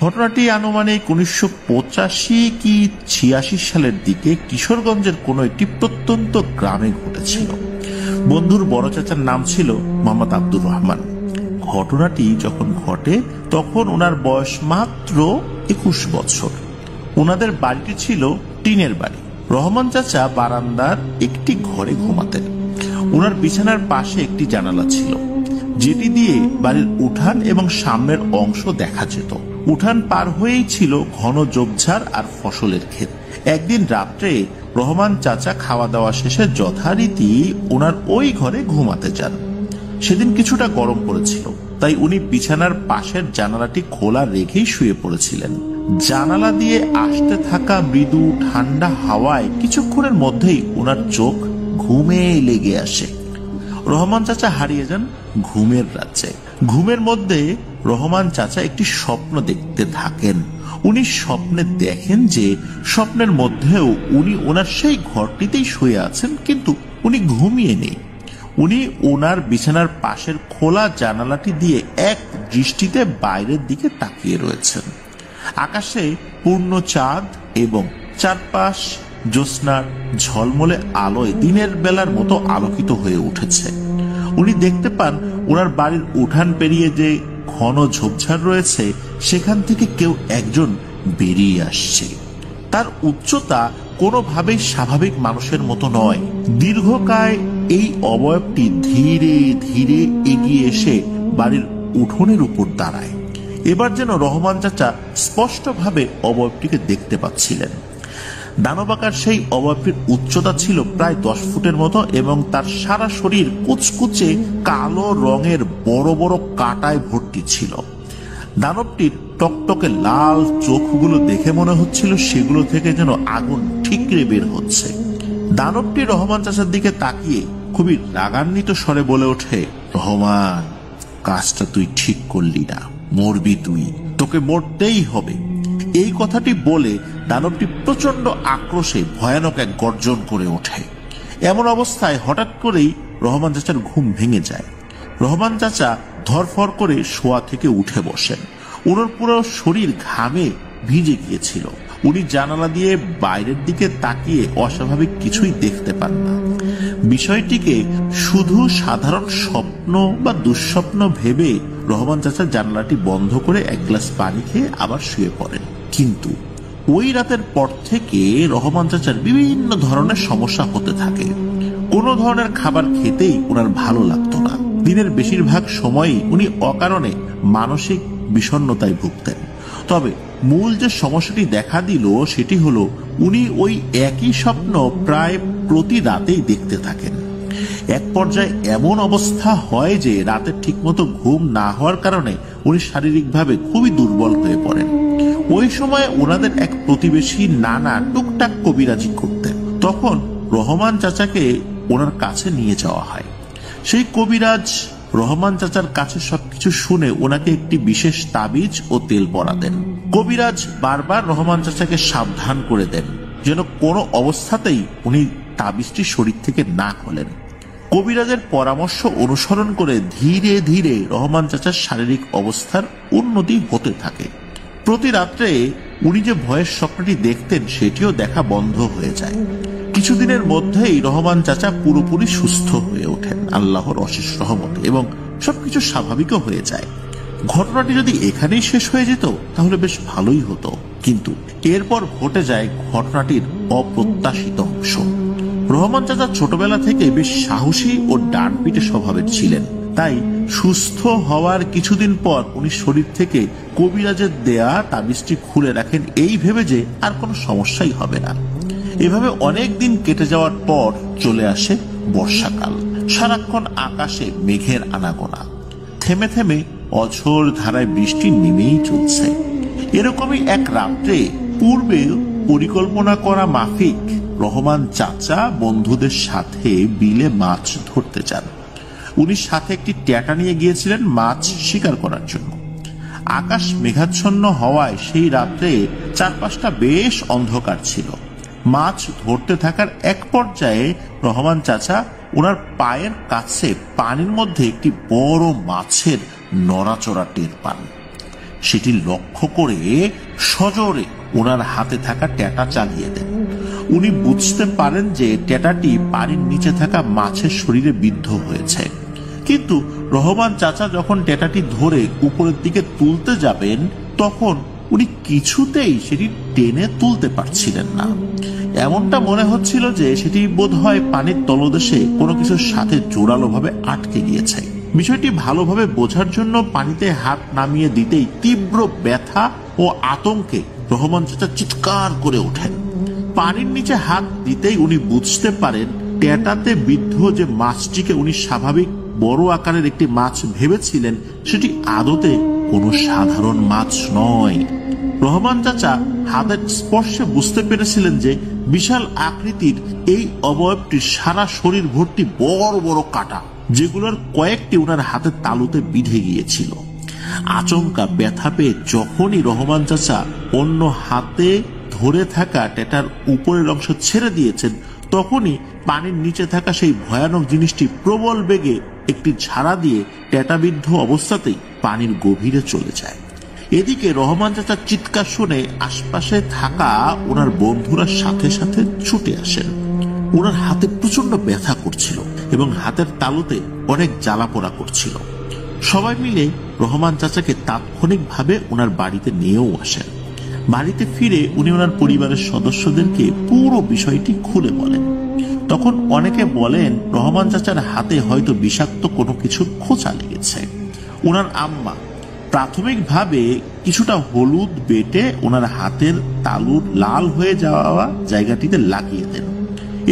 ঘটনাটি আনুমানিক 1985 কি 86 সালের দিকে কিশোরগঞ্জের কোনো একটি প্রত্যন্ত গ্রামে ঘটেছিল। বন্ধুর বড় চাচার নাম ছিল মোহাম্মদ আব্দুর রহমান। ঘটনাটি যখন ঘটে তখন ওনার বয়স মাত্র 21 বছর। ওনাদের বাড়িটি ছিল টিনের বাড়ি। রহমান চাচা বারান্দার একটি ঘরে ঘুমাতেন। ওনার বিছানার পাশে একটি জানালা ছিল, যেটি দিয়ে বাড়ির উঠান এবং সামনের অংশ দেখা যেত। উঠান পার হয়েই ছিল ঘন ঝোপঝাড় আর ফসলের ক্ষেত। একদিন রাত্রে রহমান চাচা খাওয়া দাওয়া শেষে যথারীতি ওনার ওই ঘরে ঘুমাতে যান। সেদিন কিছুটা গরম পড়েছিল, তাই উনি বিছানার পাশের জানালাটি খোলা রেখেই শুয়ে পড়েছিলেন। জানালা দিয়ে আসতে থাকা মৃদু ঠান্ডা হাওয়ায় কিছুক্ষণের মধ্যেই ওনার চোখ ঘুমে লেগে আসে। রহমান চাচা হারিয়ে যান ঘুমের রাজ্যে। ঘুমের মধ্যে রহমান চাচা একটি স্বপ্ন দেখতে থাকেন। উনি স্বপ্নে দেখেন যে স্বপ্নের মধ্যেও উনি ওনার সেই ঘরটিতেই শুয়ে আছেন, কিন্তু উনি ঘুমিয়ে নেই। উনি ওনার বিছানার পাশের খোলা জানালাটি দিয়ে এক দৃষ্টিতে বাইরের দিকে তাকিয়ে রয়েছেন। আকাশে পূর্ণ চাঁদ এবং চারপাশ জ্যোৎস্নার ঝলমলে আলোয় দিনের বেলার মতো আলোকিত হয়ে উঠেছে। উনি দেখতে পান ওনার বাড়ির উঠান পেরিয়ে যে ঘন ঝোপঝাড় রয়েছে সেখান থেকে কেউ একজন বেরিয়ে আসছে। তার উচ্চতা কোনোভাবেই স্বাভাবিক মানুষের মতো নয়। দীর্ঘকায় এই অবয়বটি ধীরে ধীরে এগিয়ে এসে বাড়ির উঠোনের উপর দাঁড়ায়। এবার যেন রহমান চাচা স্পষ্টভাবে অবয়বটিকে দেখতে পাচ্ছিলেন। দানবাকার সেই অবয়বটির উচ্চতা ছিল প্রায় 10 ফুটের মতো এবং তার সারা শরীর কুচকুচে কালো রঙের বড় বড় কাঁটায় ভর্তি ছিল। দানবটির টকটকে লাল চোখগুলো দেখে মনে হচ্ছিল সেগুলো থেকে যেন আগুন ঠিকরে বের হচ্ছে। দানবটি রহমান চাচার দিকে তাকিয়ে খুবই রাগান্বিত স্বরে বলে ওঠে, রহমান, কাজটা তুই ঠিক করলি না, মরবি তুই, তোকে মরতেই হবে। এই কথাটি বলে দানবটি প্রচন্ড আক্রোশে ভয়ানক এক গর্জন করে ওঠে। এমন অবস্থায় হঠাৎ করেই রহমান চাচার ঘুম ভেঙে যায়। রহমান চাচা ধরফর করে শোয়া থেকে উঠে বসেন। ওনার পুরো শরীর ঘামে ভিজে গিয়েছিল। উনি জানালা দিয়ে বাইরের দিকে তাকিয়ে অস্বাভাবিক কিছুই দেখতে পান না। বিষয়টিকে শুধু সাধারণ স্বপ্ন বা দুঃস্বপ্ন ভেবে রহমান চাচা জানালাটি বন্ধ করে এক গ্লাস পানি খেয়ে আবার শুয়ে পড়েন। কিন্তু ওই রাতের পর থেকে রহমান চাচার বিভিন্ন ধরনের সমস্যা হতে থাকে। কোনো ধরনের খাবার খেতেই ওনার ভালো লাগতো না। দিনের বেশিরভাগ সময়ই উনি অকারণে মানসিক বিষণ্ণতায় ভুগতেন। তবে মূল যে সমস্যাটি দেখা দিল সেটি হলো উনি ওই একই স্বপ্ন প্রায় প্রতি রাতেই দেখতে থাকেন। এক পর্যায়ে এমন অবস্থা হয় যে রাতে ঠিকমতো ঘুম না হওয়ার কারণে উনি শারীরিকভাবে খুবই দুর্বল হয়ে পড়েন। ওই সময় ওনাদের এক প্রতিবেশী নানা টুকটাক কবিরাজি করতেন। তখন রহমান চাচাকে ওনার কাছে নিয়ে যাওয়া হয়। সেই কবিরাজ রহমান চাচার কাছে সবকিছু শুনে ওনাকে একটি বিশেষ তাবিজ ও তেল পরা দেন। কবিরাজ বারবার রহমান চাচাকে সাবধান করে দেন যেন কোনো অবস্থাতেই উনি তাবিজটি শরীর থেকে না খোলেন। কবিরাজের পরামর্শ অনুসরণ করে ধীরে ধীরে রহমান চাচার শারীরিক অবস্থার উন্নতি হতে থাকে। প্রতি রাত্রে উনি যে ভয়ের স্বপ্নটি দেখতেন সেটিও দেখা বন্ধ হয়ে যায়। কিছুদিনের মধ্যেই রহমান চাচা পুরোপুরি সুস্থ হয়ে ওঠেন আল্লাহর অশেষ রহমতে, এবং সবকিছু স্বাভাবিকও হয়ে যায়। ঘটনাটি যদি এখানেই শেষ হয়ে যেত তাহলে বেশ ভালোই হতো, কিন্তু এরপর ঘটে যায় ঘটনাটির অপ্রত্যাশিত অংশ। রহমান চাচা ছোটবেলা থেকে বেশ সাহসী ও ডানপিটে স্বভাবের ছিলেন। তাই সুস্থ হওয়ার কিছুদিন পর উনি শরীর থেকে কবিরাজের দেয়া তাবিজটি খুলে রাখেন এই ভেবে যে আর কোনো সমস্যাই হবে না। এভাবে অনেক দিন কেটে যাওয়ার পর চলে আসে বর্ষাকাল। সারাক্ষণ আকাশে মেঘের আনাগোনা, থেমে থেমে অঝোর ধারায় বৃষ্টি নেমেই চলছে। এরকমই এক রাত্রে পূর্বে পরিকল্পনা করা মাফিক রহমান চাচা বন্ধুদের সাথে বিলে মাছ ধরতে যান। উনি সাথে একটি ট্যাটা নিয়ে গিয়েছিলেন মাছ শিকার করার জন্য। আকাশ মেঘাচ্ছন্ন হওয়ায় সেই রাত্রে চারপাশটা বেশ অন্ধকার ছিল। মাছ ধরতে থাকার এক পর্যায়ে রহমান চাচা ওনার পায়ের কাছে পানির মধ্যে একটি বড় মাছের নড়াচড়া টের পান। সেটি লক্ষ্য করে সজোরে ওনার হাতে থাকা ট্যাটা চালিয়ে দেন। উনি বুঝতে পারেন যে ট্যাটাটি পানির নিচে থাকা মাছের শরীরে বিদ্ধ হয়েছে, কিন্তু রহমান চাচা যখন ট্যাটাটি ধরে উপরের দিকে তুলতে যাবেন তখন উনি কিছুতেই সেটি টেনে তুলতে পারছিলেন না। এমনটা মনে হচ্ছিল যে সেটি বোধহয় পানির তলদেশে কোনো কিছুর সাথে জোরালো ভাবে আটকে গিয়েছে। বিষয়টি ভালোভাবে বোঝার জন্য পানিতে হাত নামিয়ে দিতেই তীব্র ব্যথা ও আতঙ্কে রহমান চাচা চিৎকার করে ওঠেন। পানির নিচে হাত দিতেই উনি বুঝতে পারেন ট্যাটাতে বিদ্ধ যে মাছটিকে উনি স্বাভাবিক বড় আকারের একটি মাছ ভেবেছিলেন সেটি আদতে কোনো সাধারণ মাছ নয়। রহমান চাচা হাতের স্পর্শে বুঝতে পেরেছিলেন যে বিশাল আকৃতির এই অবয়বটির সারা শরীর ভর্তি বড় বড় কাঁটা, যেগুলোর কয়েকটি উনার হাতের তালুতে বিঁধে গিয়েছিল। আচমকা ব্যথা পেয়ে যখনই রহমান চাচা অন্য হাতে ধরে থাকা ট্যাটার উপরের অংশ ছেড়ে দিয়েছেন, তখনই পানির নিচে থাকা সেই ভয়ানক জিনিসটি প্রবল বেগে একটি ঝাড়া দিয়ে ট্যাটাবিদ্ধ অবস্থাতেই পানির গভীরে চলে যায়। এদিকে রহমান চাচার চিৎকার শুনে আশপাশে থাকা ওনার বন্ধুরা সাথে সাথে ছুটে আসেন। ওনার হাতে প্রচন্ড ব্যথা করছিল এবং হাতের তালুতে অনেক জ্বালা পোড়া করছিল। সবাই মিলে রহমান চাচাকে তাৎক্ষণিকভাবে ওনার বাড়িতে নিয়েও আসেন। বাড়িতে ফিরে উনি ওনার পরিবারের সদস্যদেরকে পুরো বিষয়টি খুলে বলেন। তখন অনেকে বলেন রহমান চাচার হাতে হয়তো বিষাক্ত কোনো কিছুর খোঁচা লেগেছে। ওনার আম্মা প্রাথমিকভাবে কিছুটা হলুদ বেটে ওনার হাতের তালুর লাল হয়ে যাওয়া জায়গাটিতে লাগিয়ে দেন।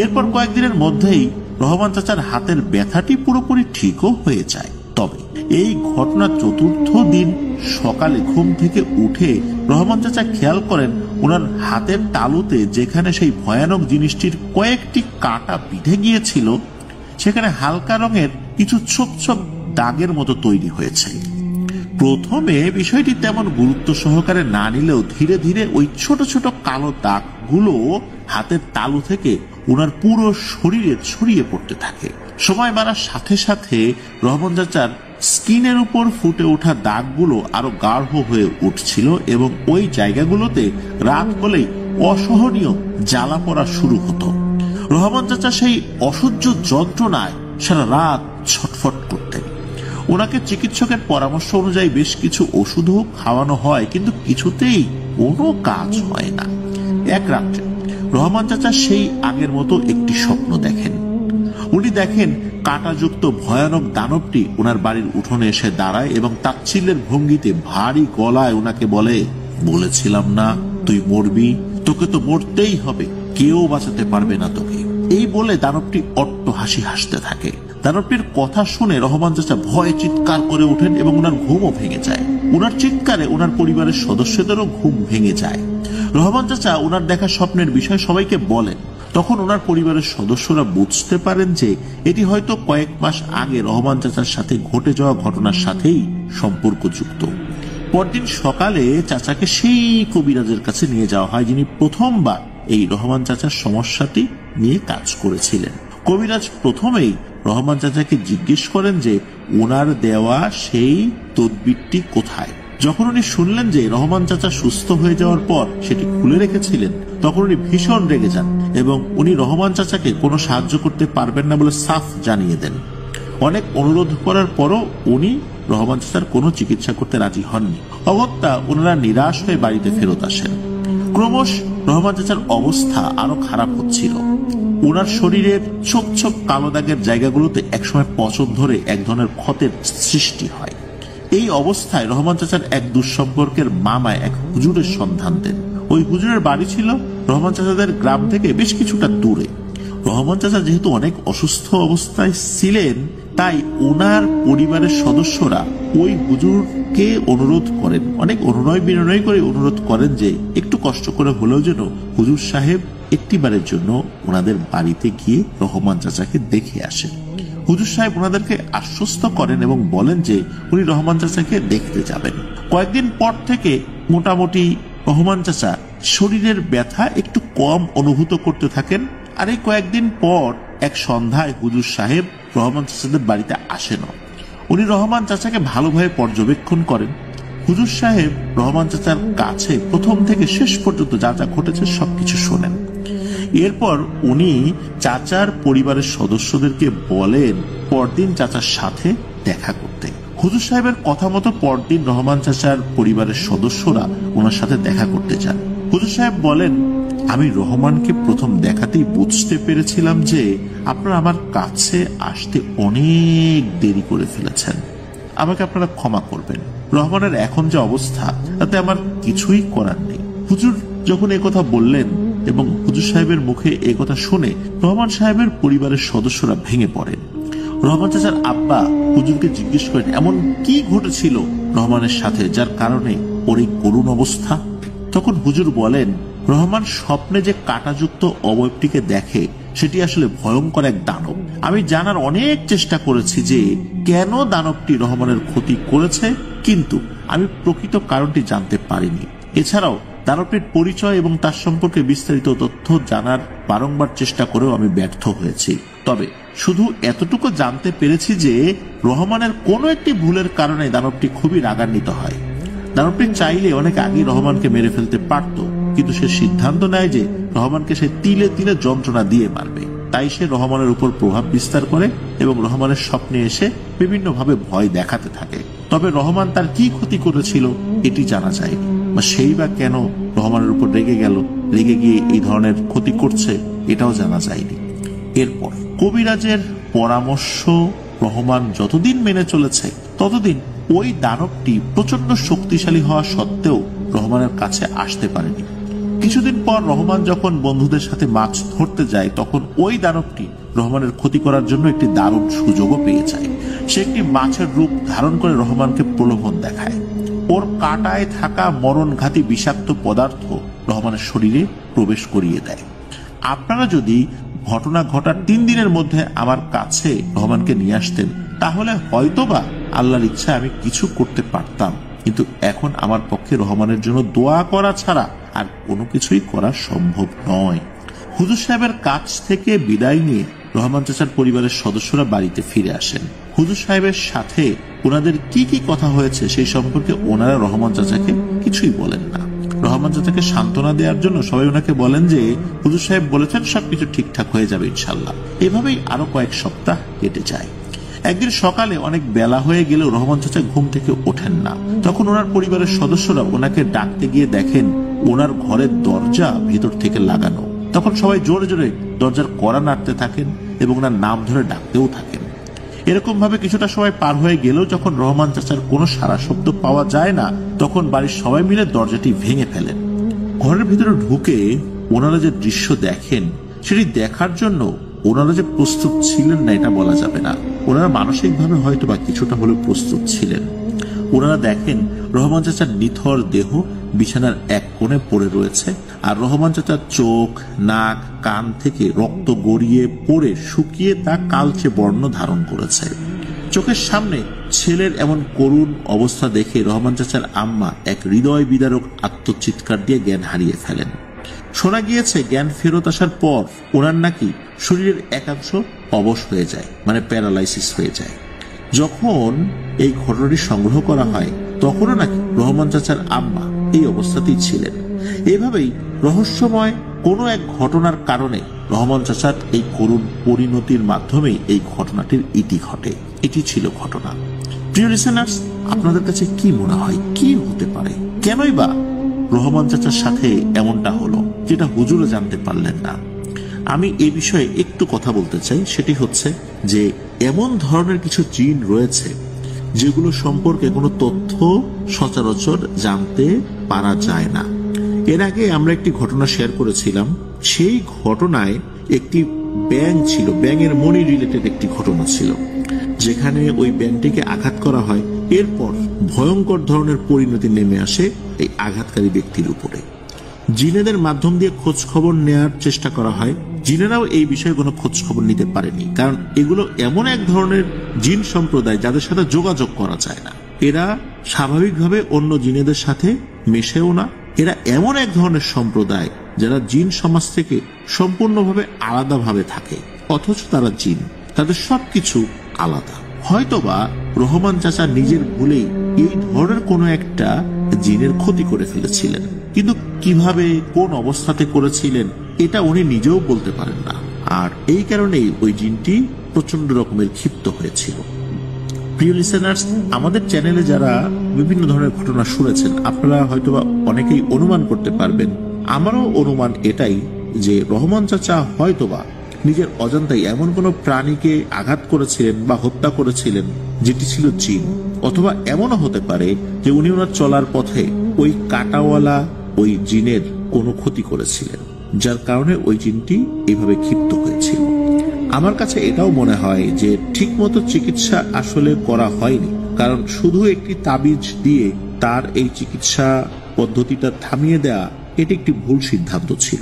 এরপর কয়েকদিনের মধ্যেই রহমান চাচার হাতের ব্যথাটি পুরোপুরি ঠিকও হয়ে যায়। তবে এই ঘটনার চতুর্থ দিন সকালে ঘুম থেকে উঠে রহমান চাচা খেয়াল করেন ওনার হাতের তালুতে যেখানে সেই ভয়ানক জিনিসটির কয়েকটি কাঁটা বিঁধে গিয়েছিল সেখানে হালকা রঙের কিছু ছোপ ছোপ দাগের মতো তৈরি হয়েছে। প্রথমে বিষয়টি তেমন গুরুত্ব সহকারে না নিলেও ধীরে ধীরে ওই ছোট ছোট কালো দাগগুলো হাতের তালু থেকে ওনার পুরো শরীরে ছড়িয়ে পড়তে থাকে। সময় বাড়ার সাথে সাথে রহমান চাচার স্কিনের উপর ফুটে ওঠা দাগগুলো আরো গাঢ় হয়ে উঠছিল এবং ওই জায়গাগুলোতে রাত হলেই অসহনীয় জ্বালা পড়া শুরু হতো। রহমান চাচা সেই অসহ্য যন্ত্রণায় সারা রাত ছটফট করতেন। ওনাকে চিকিৎসকের পরামর্শ অনুযায়ী বেশ কিছু ওষুধও খাওয়ানো হয়, কিন্তু কিছুতেই কোনো কাজ হয় না। এক রাত্রে রহমান চাচা সেই আগের মতো একটি স্বপ্ন দেখেন। উনি দেখেন কাঁটাযুক্ত ভয়ানক দানবটি ওনার বাড়ির উঠোনে এসে দাঁড়ায় এবং তাচ্ছিল্যের ভঙ্গিতে ভারী গলায় ওনাকে বলে, বলেছিলাম না তুই মরবি, তোকে তো মরতেই হবে, কেউ বাঁচাতে পারবে না তোকে। এই বলে দানবটি অট্ট হাসি হাসতে থাকে। দানবটির কথা শুনে রহমান চাচা ভয়ে চিৎকার করে ওঠেন এবং ওনার ঘুমও ভেঙে যায়। ওনার চিৎকারে ওনার পরিবারের সদস্যদেরও ঘুম ভেঙে যায়। রহমান চাচা ওনার দেখা স্বপ্নের বিষয় সবাইকে বলেন। তখন ওনার পরিবারের সদস্যরা বুঝতে পারেন যে এটি হয়তো কয়েক মাস আগে রহমান চাচার সাথে ঘটে যাওয়া ঘটনার সাথেই সম্পর্কযুক্ত। পরদিন সকালে চাচাকে সেই কবিরাজের কাছে নিয়ে যাওয়া হয় যিনি প্রথমবার এই রহমান চাচার সমস্যাটি নিয়ে কাজ করেছিলেন। কবিরাজ প্রথমেই রহমান চাচাকে জিজ্ঞেস করেন যে ওনার দেওয়া সেই তদবিরটি কোথায়। যখন উনি শুনলেন যে রহমান চাচা সুস্থ হয়ে যাওয়ার পর সেটি খুলে রেখেছিলেন, তখন উনি ভীষণ রেগে যান এবং উনি রহমান চাচাকে কোনো সাহায্য করতে পারবেন না বলে সাফ জানিয়ে দেন। অনেক অনুরোধ করার পরও উনি রহমান চাচার কোনো চিকিৎসা করতে রাজি হননি। অগত্যা ওনারা নিরাশ হয়ে বাড়িতে ফেরত আসেন। ক্রমশ রহমান চাচার অবস্থা আরো খারাপ হচ্ছিল। ওনার শরীরের ছোপ ছোপ কালো দাগের জায়গাগুলোতে একসময় পচন ধরে এক ধরনের ক্ষতের সৃষ্টি হয়। এই অবস্থায় রহমান চাচার এক দুঃসম্পর্কের মামায় এক হুজুরের সন্ধান দেন। ওই হুজুরের বাড়ি ছিল রহমান চাচাদের গ্রাম থেকে বেশ কিছুটা দূরে। রহমান চাচা যেহেতু অনেক অসুস্থ অবস্থায় ছিলেন, তাই ওনার পরিবারের সদস্যরা ওই হুজুরকে অনুরোধ করেন, অনেক অনুনয় বিনয় করে অনুরোধ করেন যে একটু কষ্ট করে হলেও যেন হুজুর সাহেব একটিবারের জন্য ওনাদের বাড়িতে গিয়ে রহমান চাচাকে দেখে আসেন। হুজুর সাহেব ওনাদেরকে আশ্বস্ত করেন এবং বলেন যে উনি রহমান চাচাকে দেখতে যাবেন। কয়েকদিন পর থেকে মোটামুটি রহমান চাচা শরীরের ব্যথা একটু কম অনুভূত করতে থাকেন। আর এই কয়েকদিন পর এক সন্ধ্যায় হুজুর সাহেব রহমান চাচাদের বাড়িতে আসেন। উনি রহমান চাচাকে ভালোভাবে পর্যবেক্ষণ করেন। হুজুর সাহেব রহমান চাচার কাছে প্রথম থেকে শেষ পর্যন্ত যা যা ঘটেছে সবকিছু শোনেন। এরপর উনি চাচার পরিবারের সদস্যদেরকে বলেন পরদিন চাচার সাথে দেখা করতে। হুজুর সাহেবের কথা মতো পরদিন রহমান চাচার পরিবারের সদস্যরা ওনার সাথে দেখা করতে যান। হুজুর সাহেব বলেন, আমি রহমানকে প্রথম দেখাতেই বুঝতে পেরেছিলাম যে আপনারা আমার কাছে আসতে অনেক দেরি করে ফেলেছেন। আমাকে আপনারা ক্ষমা করবেন। রহমানের এখন যে অবস্থা তাতে আমার কিছুই করার নেই। হুজুর যখন কথা বললেন এবং হুজুর সাহেবের মুখে কথা শুনে রহমান সাহেবের পরিবারের সদস্যরা ভেঙে পড়েন। রহমান চাচার আব্বা হুজুরকে জিজ্ঞেস করেন এমন কি ঘটেছিল রহমানের সাথে যার কারণে ওর এই করুণ অবস্থা। তখন হুজুর বলেন, রহমান স্বপ্নে যে কাঁটাযুক্ত অবয়বটিকে দেখে সেটি আসলে ভয়ঙ্কর এক দানব। আমি জানার অনেক চেষ্টা করেছি যে কেন দানবটি রহমানের ক্ষতি করেছে, কিন্তু আমি প্রকৃত কারণটি জানতে পারিনি। এছাড়াও দানবটির পরিচয় এবং তার সম্পর্কে বিস্তারিত তথ্য জানার বারংবার চেষ্টা করেও আমি ব্যর্থ হয়েছি। তবে শুধু এতটুকু জানতে পেরেছি যে রহমানের কোনো একটি ভুলের কারণে দানবটি খুবই রাগান্বিত হয়। দানবটি চাইলে অনেক আগে রহমানকে মেরে ফেলতে পারত, কিন্তু সে সিদ্ধান্ত নেয় যে রহমানকে সে তিলে তিলে যন্ত্রণা দিয়ে মারবে। তাই সে রহমানের উপর প্রভাব বিস্তার করে এবং রহমানের স্বপ্নে এসে বিভিন্নভাবে ভয় দেখাতে থাকে। তবে রহমান তার কি ক্ষতি করেছিল এটি জানা যায়নি, বা সেই বা কেন রহমানের উপর রেগে গেল, রেগে গিয়ে এই ধরনের ক্ষতি করছে এটাও জানা যায়নি। এরপর কবিরাজের পরামর্শ রহমান যতদিন মেনে চলেছে ততদিন ওই দানবটি প্রচন্ড শক্তিশালী হওয়া সত্ত্বেও রহমানের কাছে আসতে পারেনি। কিছুদিন পর রহমান যখন বন্ধুদের সাথে মাছ ধরতে যায় তখন ওই দানবটি রহমানের ক্ষতি করার জন্য একটি দারুণ সুযোগও পেয়ে যায়। সে একটি মাছের রূপ ধারণ করে রহমানকে প্রলোভন দেখায়। ওর কাঁটায় থাকা মরণঘাতী বিষাক্ত পদার্থ রহমানের শরীরে প্রবেশ করিয়ে দেয়। আপনারা যদি ঘটনা ঘটার 3 দিনের মধ্যে আমার কাছে রহমানকে নিয়ে আসতেন তাহলে হয়তোবা আল্লাহর ইচ্ছা আমি কিছু করতে পারতাম, কিন্তু এখন আমার পক্ষে রহমানের জন্য দোয়া করা ছাড়া আর কোনো কিছুই করা সম্ভব নয়। হুজুর সাহেবের কাছ থেকে বিদায় নিয়ে রহমান চাচার পরিবারের সদস্যরা বাড়িতে ফিরে আসেন। হুজুর সাহেবের সাথে ওনাদের কি কি কথা হয়েছে সেই সম্পর্কে ওনারা রহমান চাচাকে কিছুই বলেন না। রহমান চাচাকে সান্ত্বনা দেওয়ার জন্য সবাই ওনাকে বলেন যে হুজুর সাহেব বলেছেন সবকিছু ঠিকঠাক হয়ে যাবে ইনশাল্লাহ। এভাবেই আরো কয়েক সপ্তাহ কেটে যায়। একদিন সকালে অনেক বেলা হয়ে গেলেও রহমান চাচা ঘুম থেকে ওঠেন না। তখন ওনার পরিবারের সদস্যরা ওনাকে ডাকতে গিয়ে দেখেন ওনার ঘরের দরজা ভেতর থেকে লাগানো। তখন সবাই জোরে জোরে দরজার কড়া নাড়তে থাকেন এবং ওনার নাম ধরে ডাকতেও থাকেন। এরকম ভাবে কিছুটা সময় পার হয়ে গেলেও যখন রহমান চাচার কোনো সারা শব্দ পাওয়া যায় না তখন বাড়ির সবাই মিলে দরজাটি ভেঙে ফেলেন। ঘরের ভিতরে ঢুকে ওনারা যে দৃশ্য দেখেন সেটি দেখার জন্য ওনারা যে প্রস্তুত ছিলেন না এটা বলা যাবে না। ওনারা মানসিকভাবে হয়তো বা কিছুটা হলেও প্রস্তুত ছিলেন। ওনারা দেখেন রহমান চাচার নিথর দেহ বিছানার এক কোণে পড়ে রয়েছে, আর রহমান চাচার চোখ, নাক, কান থেকে রক্ত গড়িয়ে পড়ে শুকিয়ে তা কালচে বর্ণ ধারণ করেছে। চোখের সামনে ছেলের এমন করুণ অবস্থা দেখে রহমান চাচার আম্মা এক হৃদয় বিদারক আত্মচিৎকার দিয়ে জ্ঞান হারিয়ে ফেলেন। শোনা গিয়েছে জ্ঞান ফেরত আসার পর ওনার নাকি শরীরের একাংশ অবশ হয়ে যায়, মানে প্যারালাইসিস হয়ে যায়। যখন এই ঘটনাটি সংগ্রহ করা হয় তখনও নাকি রহমান চাচার আম্মা এই অবস্থাতেই ছিলেন। এভাবেই রহস্যময় কোনো এক ঘটনার কারণে রহমান চাচার এই করুণ পরিণতির মাধ্যমেই এই ঘটনাটির ইতি ঘটে। এটি ছিল ঘটনা। প্রিয় লিসেনার্স, আপনাদের কাছে কি মনে হয় কি হতে পারে? কেনই বা রহমান চাচার সাথে এমনটা হলো যেটা হুজুরও জানতে পারলেন না? আমি এ বিষয়ে একটু কথা বলতে চাই। সেটি হচ্ছে যে এমন ধরনের কিছু জিন রয়েছে যেগুলো সম্পর্কে কোনো তথ্য সচরাচর জানতে পারা যায় না। এর আগে আমরা একটি ঘটনা শেয়ার করেছিলাম। সেই ঘটনায় একটি ব্যাঙ ছিল, ব্যাঙের মনি রিলেটেড একটি ঘটনা ছিল, যেখানে ওই ব্যাঙটিকে আঘাত করা হয়। এরপর ভয়ঙ্কর ধরনের পরিণতি নেমে আসে এই আঘাতকারী ব্যক্তির উপরে। জিনেদের মাধ্যম দিয়ে খোঁজ খবর নেওয়ার চেষ্টা করা হয়। জিনেরাও এই বিষয়ে কোনো খোঁজ খবর নিতে পারেনি, কারণ এগুলো এমন এক ধরনের জিন সম্প্রদায় যাদের সাথে যোগাযোগ করা যায় না। এরা স্বাভাবিকভাবে অন্য জিনেদের সাথে মেশেও না। এরা এমন এক ধরনের সম্প্রদায় যারা জিন সমাজ থেকে সম্পূর্ণভাবে আলাদাভাবে থাকে, অথচ তারা জিন, তাদের সবকিছু আলাদা। হয়তোবা রহমান চাচা নিজের ভুলেই এই ধরনের কোনো একটা জিনের ক্ষতি করে ফেলেছিলেন, কিন্তু কিভাবে কোন অবস্থাতে করেছিলেন এটা উনি নিজেও বলতে পারেন না। আর এই কারণেই ওই জিনটি প্রচন্ড রকমের ক্ষিপ্ত হয়েছিল। প্রিয় লিসেনার্স, আমাদের চ্যানেলে যারা বিভিন্ন ধরনের ঘটনা শুনেছেন, আপনারা হয়তোবা অনেকেই অনুমান করতে পারবেন, আমারও অনুমান এটাই যে রহমান চাচা হয়তোবা নিজের অজান্তাই এমন কোন প্রাণীকে আঘাত করেছিলেন বা হত্যা করেছিলেন যেটি ছিল জিন, অথবা এমনও হতে পারে যে উনি ওনার চলার পথে ওই কাঁটাওয়ালা ওই জিনের কোনো ক্ষতি করেছিলেন, যার কারণে ওই জিনটি এইভাবে ক্ষিপ্ত হয়েছিল। আমার কাছে এটাও মনে হয় যে ঠিকমতো চিকিৎসা আসলে করা হয়নি, কারণ শুধু একটি তাবিজ দিয়ে তার এই চিকিৎসা পদ্ধতিটা থামিয়ে দেয়া এটি একটি ভুল সিদ্ধান্ত ছিল।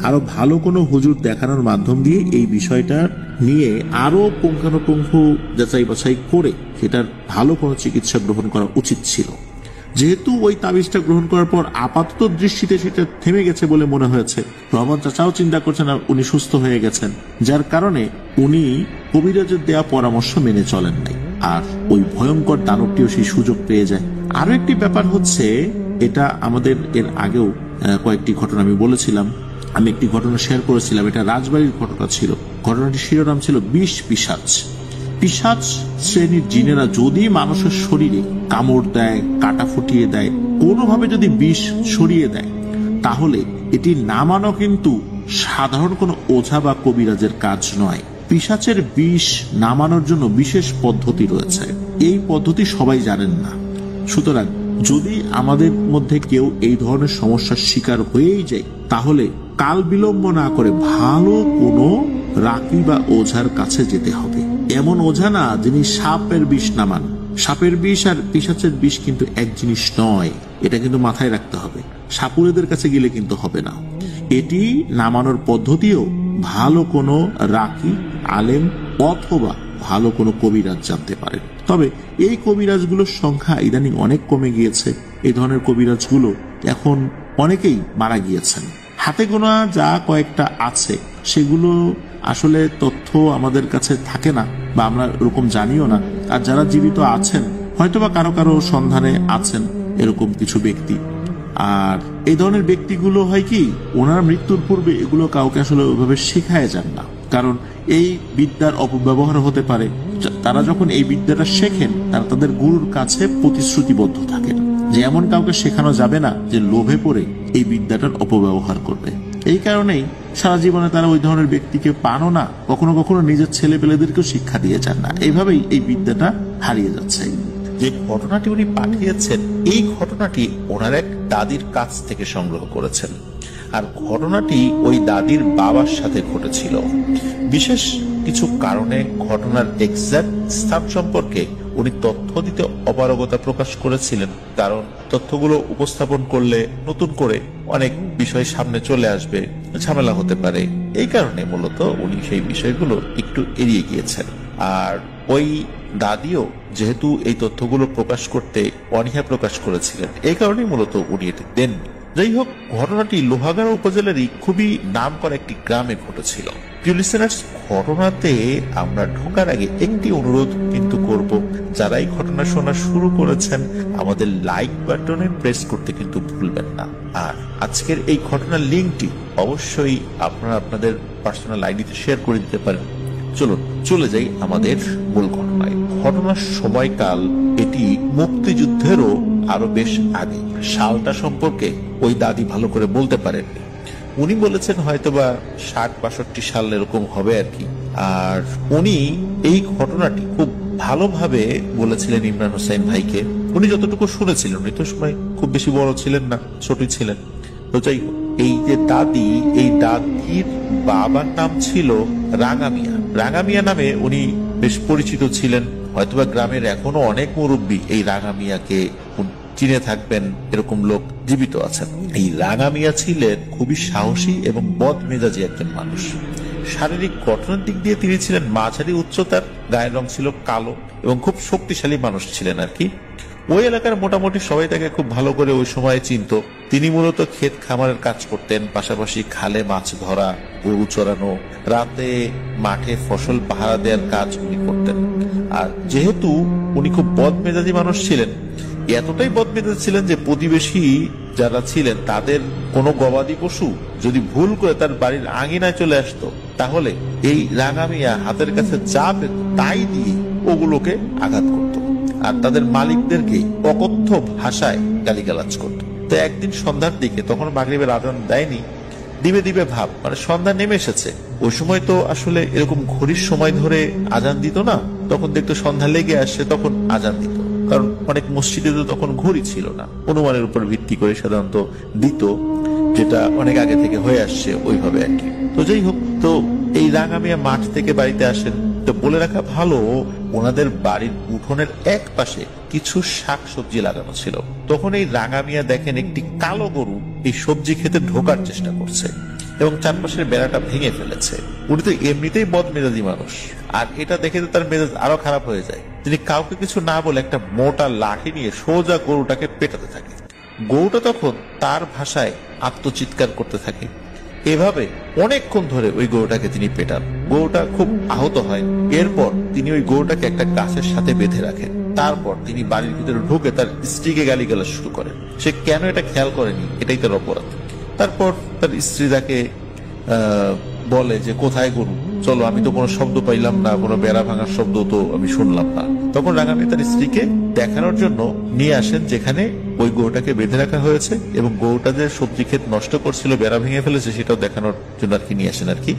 আরো ভালো কোনো হুজুর দেখানোর মাধ্যম দিয়ে এই বিষয়টা নিয়ে আরো পুঙ্খানুপুঙ্খ যাচাই বাছাই করে সেটার ভালো কোনো চিকিৎসা গ্রহণ করা উচিত ছিল। যেহেতু ওই তাবিজটা গ্রহণ করার পর আপাতত দৃষ্টিতে সেটা থেমে গেছে বলে মনে হয়েছে, রহমান চাচাও চিন্তা করছেন আর উনি সুস্থ হয়ে গেছেন, যার কারণে উনি কবিরাজের দেয়া পরামর্শ মেনে চলেন নাই, আর ওই ভয়ঙ্কর দানবটিও সেই সুযোগ পেয়ে যায়। আরো একটি ব্যাপার হচ্ছে, এটা আমাদের এর আগেও কয়েকটি ঘটনা আমি বলেছিলাম, আমি একটি ঘটনা শেয়ার করেছিলাম, এটা রাজবাড়ির ঘটনা ছিল। ঘটনাটির শিরোনাম ছিল 20 পিশাচ। পিশাচ শ্রেণীর জিনেরা যদি মানুষের শরীরে কামড় দেয়, কাটা ফুটিয়ে দেয়, কোনোভাবে যদি বিষ ছড়িয়ে দেয়, তাহলে এটি নামানো কিন্তু সাধারণ কোনো ওঝা বা কবিরাজের কাজ নয়। পিশাচের বিষ নামানোর জন্য বিশেষ পদ্ধতি রয়েছে, এই পদ্ধতি সবাই জানেন না। সুতরাং যদি আমাদের মধ্যে কেউ এই ধরনের সমস্যার শিকার হয়েই যায়, তাহলে কাল বিলম্ব না করে ভালো কোনো রাকি বা ওঝার কাছে যেতে হবে। এমন ওঝা না যিনি সাপের বিষ নামান। সাপের বিষ আর পিশাচের বিষ কিন্তু এক জিনিস নয়, এটা কিন্তু মাথায় রাখতে হবে। সাপুরেদের কাছে গেলে কিন্তু হবে না। এটি নামানোর পদ্ধতিও ভালো কোনো রাকি, আলেম অথবা ভালো কোনো কবিরাজ জানতে পারেন। তবে এই কবিরাজগুলোর সংখ্যা ইদানিং অনেক কমে গিয়েছে। এই ধরনের কবিরাজগুলো এখন অনেকেই মারা গিয়েছেন। হাতে গোনা যা কয়েকটা আছে সেগুলো আসলে তথ্য আমাদের কাছে থাকে না, বা আমরা এরকম জানিও না। আর যারা জীবিত আছেন হয়তোবা কারো কারো সন্ধানে আছেন এরকম কিছু ব্যক্তি। আর এই ধরনের ব্যক্তিগুলো হয় কি, ওনার মৃত্যুর পূর্বে এগুলো কাউকে আসলে ওইভাবে শেখায় যান না, কারণ এই বিদ্যার অপব্যবহার হতে পারে। তারা যখন এই বিদ্যাটা শেখেন, তারা তাদের গুরুর কাছে প্রতিশ্রুতিবদ্ধ থাকেন যে এমন কাউকে শেখানো যাবে না যে লোভে পড়ে এই বিদ্যাটার অপব্যবহার করবে। এই কারণেই সারা জীবনে তারা ওই ধরনের ব্যক্তিকে পানও না, কখনো কখনো নিজের ছেলে পেলেদেরকেও শিক্ষা দিয়ে যান না। এইভাবেই এই বিদ্যাটা হারিয়ে যাচ্ছে। যে ঘটনাটি উনি পাঠিয়েছেন, এই ঘটনাটি ওনার এক দাদির কাছ থেকে সংগ্রহ করেছেন, আর ঘটনাটি ওই দাদির বাবার সাথে ঘটেছিল। বিশেষ কিছু কারণে ঘটনার এক্সাক্ট স্থান সম্পর্কে উনি তথ্য দিতে অপারগতা প্রকাশ করেছিলেন, কারণ তথ্যগুলো উপস্থাপন করলে নতুন করে অনেক বিষয় সামনে চলে আসবে, ঝামেলা হতে পারে। এই কারণে মূলত উনি সেই বিষয়গুলো একটু এড়িয়ে গিয়েছেন। আর ওই দাদিও যেহেতু এই তথ্যগুলো প্রকাশ করতে অনীহা প্রকাশ করেছিলেন, এই কারণেই মূলত উনি এটি দেননি। যাই হোক, ঘটনাটি লোহাগাড়া উপজেলারই খুবই নাম করা একটি গ্রামে ঘটেছিল। প্রিয় লিসেনার্স, ঘটনাতে আমরা ঢোকার আগে একটি অনুরোধ কিন্তু করব, যারা এই ঘটনা শোনা শুরু করেছেন আমাদের লাইক বাটনে প্রেস করতে কিন্তু ভুলবেন না। আর আজকের এই ঘটনার লিঙ্কটি অবশ্যই আপনারা আপনাদের পার্সোনাল আইডিতে শেয়ার করে দিতে পারেন। চলুন চলে যাই আমাদের মূল ঘটনায়। ঘটনার সময়কাল এটি মুক্তিযুদ্ধেরও আরো বেশ আগে। সালটা সম্পর্কে ওই দাদি ভালো করে বলতে পারেননি। উনি বলেছেন হয়তোবা 60-62 সাল এরকম হবে আর কি। আর উনি এই ঘটনাটি খুব ভালোভাবে বলেছিলেন ইমরান হোসেন ভাইকে। উনি যতটুকু শুনেছিলেন, উনি তো সময় খুব বেশি বড় ছিলেন না, ছোটই ছিলেন। তো যাই হোক, এই যে দাদি, এই দাদির বাবার নাম ছিল রাঙামিয়া। রাঙামিয়া নামে উনি বেশ পরিচিত ছিলেন। হয়তোবা গ্রামের এখনো অনেক মুরব্বী এই রাঙামিয়াকে চিনে থাকবেন, এরকম লোক জীবিত আছেন। এই রাঙামিয়া ছিলেন খুবই সাহসী এবং বদমেজাজি একজন মানুষ। শারীরিক গঠনের দিক দিয়ে তিনি ছিলেন মাঝারি উচ্চতার, গায়ের রং ছিল কালো এবং খুব শক্তিশালী মানুষ ছিলেন আর কি। ওই এলাকার মোটামুটি সবাই তাকে খুব ভালো করে ওই সময় চিনত। তিনি মূলত ক্ষেত খামারের কাজ করতেন, পাশাপাশি খালে মাছ ধরা, গরু চড়ানো, রাতে মাঠে ফসল পাহারা দেওয়ার কাজ উনি করতেন। আর যেহেতু উনি খুব বদমেজাজি মানুষ ছিলেন, এতটাই বদমেজাজ ছিলেন যে প্রতিবেশী যারা ছিলেন তাদের কোনো গবাদি পশু যদি ভুল করে তার বাড়ির আঙিনায় চলে আসতো, তাহলে এই রাঙা মিয়া হাতের কাছে যা পেত তাই দিয়ে ওগুলোকে আঘাত করত আর তাদের মালিকদেরকে অকথ্য ভাষায় গালিগালাজ করত। তো একদিন সন্ধ্যার দিকে, তখন মাগরিবের আজান দেয়নি, দিবে দিবে ভাব, মানে সন্ধ্যা নেমে এসেছে। ওই সময় তো আসলে এরকম ঘড়ির সময় ধরে আজান দিত না, তখন দেখতো সন্ধ্যা লেগে আসছে তখন আজান দিত, কারণ অনেক মসজিদে তো তখন ঘড়ি ছিল না, অনুমানের উপর ভিত্তি করে সাধারণত দিত, যেটা অনেক আগে থেকে হয়ে আসছে ওইভাবে আর কি। তো যাই হোক, তো এই রাঙা মিয়া মাঠ থেকে বাড়িতে আসেন। তো বলে রাখা ভালো, ওনাদের বাড়ির উঠোনের এক পাশে কিছু শাক সবজি লাগানো ছিল। তখন এই রাঙা মিয়া দেখেন একটি কালো গরু এই সবজি খেতে ঢোকার চেষ্টা করছে এবং চারপাশের বেড়াটা ভেঙে ফেলেছে। উনি তো এমনিতেই বদমেজাজি মানুষ, আর এটা দেখে তো তার মেজাজ আরো খারাপ হয়ে যায়। তিনি কাউকে কিছু না বলে একটা মোটা লাঠি নিয়ে সোজা গরুটাকে পেটাতে থাকে। গরুটা তখন তার ভাষায় আত্মচিৎকার করতে থাকে। এভাবে অনেকক্ষণ ধরে ওই গরুটাকে তিনি পেটান। গরুটা খুব আহত হয়। এরপর তিনি ওই গরুটাকে একটা গাছের সাথে বেঁধে রাখেন। তারপর তিনি বাড়ির ভিতরে ঢুকে তার স্ত্রীকে গালিগালাজ শুরু করেন। সে কেন এটা খেয়াল করেনি, এটাই তার অপরাধ। তারপর তার স্ত্রী তাকে বলে যে কোথায় গরু, চলো, আমি তো কোনো শব্দ পাইলাম না, কোনো বেড়া ভাঙার শব্দ তো আমি শুনলাম না। তখন রাঙা মিয়া তার স্ত্রীকে দেখানোর জন্য নিয়ে আসেন যেখানে ওই গরুটাকে বেঁধে রাখা হয়েছে, এবং গরুটা যে সবজি ক্ষেত নষ্ট করছিল, বেড়া ভেঙে ফেলেছে, সেটাও দেখানোর জন্য আর কি নিয়ে আসেন আর কি।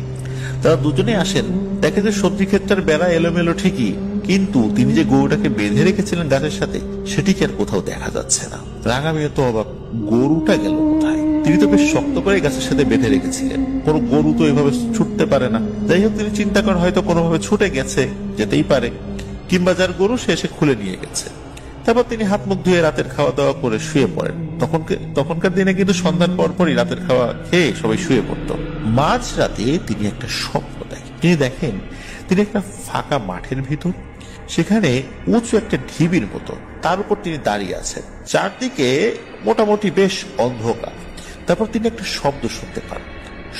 তারা দুজনে আসেন, দেখে যে সবজি ক্ষেতটার বেড়া এলোমেলো ঠিকই, কিন্তু তিনি যে গরুটাকে বেঁধে রেখেছিলেন গাছের সাথে সেটিকে আর কোথাও দেখা যাচ্ছে না। রাঙা মিয়া তো অবাক, গরুটা গেল কোথায়? তিনি তো বেশ শক্ত করে গাছের সাথে বেঁধে রেখেছিলেন, কোন গরু তো এভাবে ছুটতে পারে না। যাই হোক, তিনি চিন্তা করেন হয়তো কোনোভাবে ছুটে গেছে, যেতেই পারে, কিংবা যার গরু সে এসে খুলে নিয়ে গেছে। তারপর তিনি হাত মুখ ধুয়ে রাতের খাওয়া দাওয়া করে শুয়ে পড়েন। তখনকার দিনে কিন্তু সন্ধ্যার পরপরই রাতের খাওয়া খেয়ে সবাই শুয়ে পড়ত। মাঝ রাতে তিনি একটা স্বপ্ন দেখেন। তিনি দেখেন তিনি একটা ফাঁকা মাঠের ভিতর, সেখানে উঁচু একটা ঢিবির মতো, তার উপর তিনি দাঁড়িয়ে আছেন। চারদিকে মোটামুটি বেশ অন্ধকার। তারপর তিনি একটা শব্দ শুনতে পান।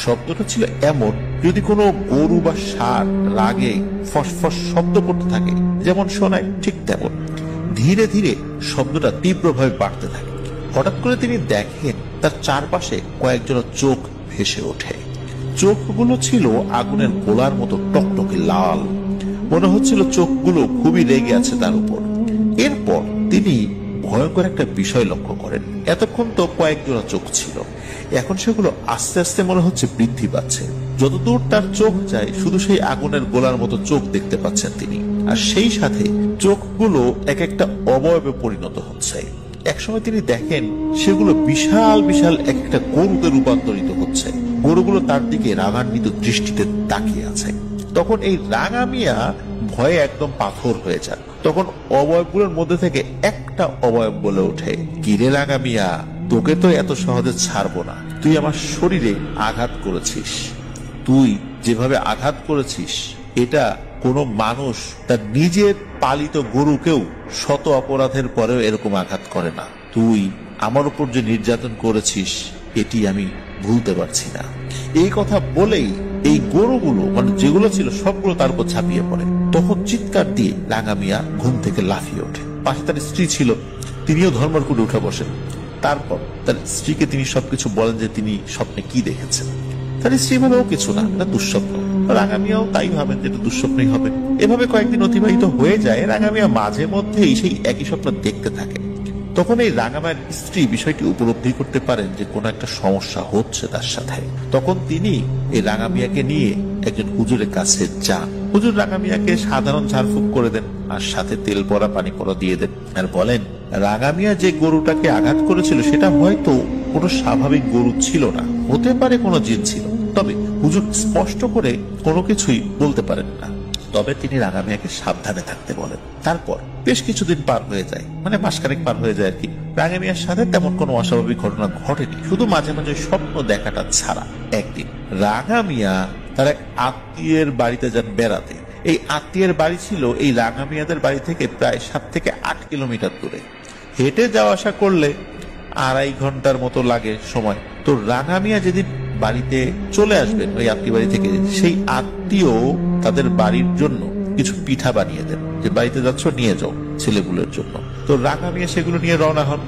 শব্দটা ছিল এমন, যদি কোনো গরু বা ষাঁড় রাগে ফসফস শব্দ করতে থাকে যেমন শোনায়, ঠিক তেমন। ধীরে ধীরে শব্দটা তীব্রভাবে বাড়তে থাকে। হঠাৎ করে তিনি দেখেন তার চারপাশে কয়েকজন চোখ ভেসে ওঠে। চোখগুলো ছিল আগুনের গোলার মতো টকটকে লাল। মনে হচ্ছিল চোখগুলো খুবই রেগে আছে তার উপর। এরপর তিনি ভয়ঙ্কর একটা বিষয় লক্ষ্য করেন। এতক্ষণ তো কয়েকজন চোখ ছিল, এখন সেগুলো আস্তে আস্তে মনে হচ্ছে বৃদ্ধি পাচ্ছে। যতদূর তার চোখ যায় শুধু সেই আগুনের গোলার মতো চোখ দেখতে পাচ্ছেন তিনি, আর সেই সাথে চোখগুলো এক একটা অবয়বে পরিণত হচ্ছে। একসময় তিনি দেখেন সেগুলো বিশাল বিশাল এক একটা গরুতে রূপান্তরিত হচ্ছে। গরুগুলো তার দিকে রাগান্বিত দৃষ্টিতে তাকিয়ে আছে। তখন এই রাঙা মিয়া ভয়ে একদম পাথর হয়ে যান। তখন অবয়বগুলোর মধ্যে থেকে একটা অবয়ব বলে ওঠে, কিরে রাঙা মিয়া, তোকে তো এত সহজে ছাড়বো না। তুই আমার শরীরে আঘাত করেছিস। তুই যেভাবে আঘাত করেছিস, এটা কোনো মানুষ তার নিজের পালিত গরুকেও শত অপরাধের পরেও এরকম আঘাত করে না। তুই আমার উপর যে নির্যাতন করেছিস, এটি আমি ভুলতে পারছি না। এই কথা বলেই এই গরুগুলো, মানে যেগুলো ছিল সবগুলো তার উপর ঝাঁপিয়ে পড়ে। তখন চিৎকার দিয়ে রাঙা মিয়া ঘুম থেকে লাফিয়ে ওঠে। পাশে তার স্ত্রী ছিল, তিনিও ধর্মের করে উঠে বসেন। তারপর তার স্ত্রীকে তিনি সবকিছু বলেন যে তিনি স্বপ্নে কি দেখেছেন। তার স্ত্রী বলে, ও কিছু না, এটা দুঃস্বপ্ন। রাঙা মিয়াও তাই ভাবেন যে এটা দুঃস্বপ্নই হবে। এভাবে কয়েকদিন অতিবাহিত হয়ে যায়। রাঙা মিয়া মাঝে মধ্যেই সেই একই স্বপ্ন দেখতে থাকে। তখন এই রাঙা মায়ের স্ত্রী বিষয়টি উপলব্ধি করতে পারেন যে কোনো একটা সমস্যা হচ্ছে তার সাথে। তখন তিনি এই রাঙা মিয়াকে নিয়ে একজন হুজুরের কাছে যান। হুজুর রাঙা মিয়াকে সাধারণ ঝাড়ফুঁক করে দেন, আর সাথে তেল পরা পানি পরা দিয়ে দেন, আর বলেন রাঙা মিয়া যে গরুটাকে আঘাত করেছিল সেটা হয়তো কোনো স্বাভাবিক গরু ছিল না, হতে পারে কোনো জিন ছিল। তবে হুজুর স্পষ্ট করে কোনো কিছুই বলতে পারেন না। তবে তিনি রাঙা মিয়াকে সাবধানে থাকতে বলেন। তারপর বেশ কিছুদিন পার হয়ে যায়, মানে মাসখানেক পার হয়ে যায় আর কি। রাঙা মিয়ার সাথে তেমন কোনো অস্বাভাবিক ঘটনা ঘটেনি, শুধু মাঝে মাঝে স্বপ্ন দেখাটা ছাড়া। একদিন রাঙা মিয়া তার এক আত্মীয়ের বাড়িতে যান বেড়াতে। এই আত্মীয়ের বাড়ি ছিল এই রাঙা মিয়াদের বাড়ি থেকে প্রায় 7 থেকে 8 কিলোমিটার দূরে। হেঁটে যাওয়া আসা করলে 2.5 ঘন্টার মতো লাগে সময়। তো রাঙা মিয়া যেদিন বাড়িতে চলে আসবেন ওই আত্মীয় বাড়ি থেকে, সেই আত্মীয় তাদের বাড়ির জন্য কিছু পিঠা বানিয়ে দেন, যে বাড়িতে যাচ্ছ নিয়ে যাও ছেলেগুলোর জন্য। তো তো রাঙা মিয়া সেগুলো নিয়ে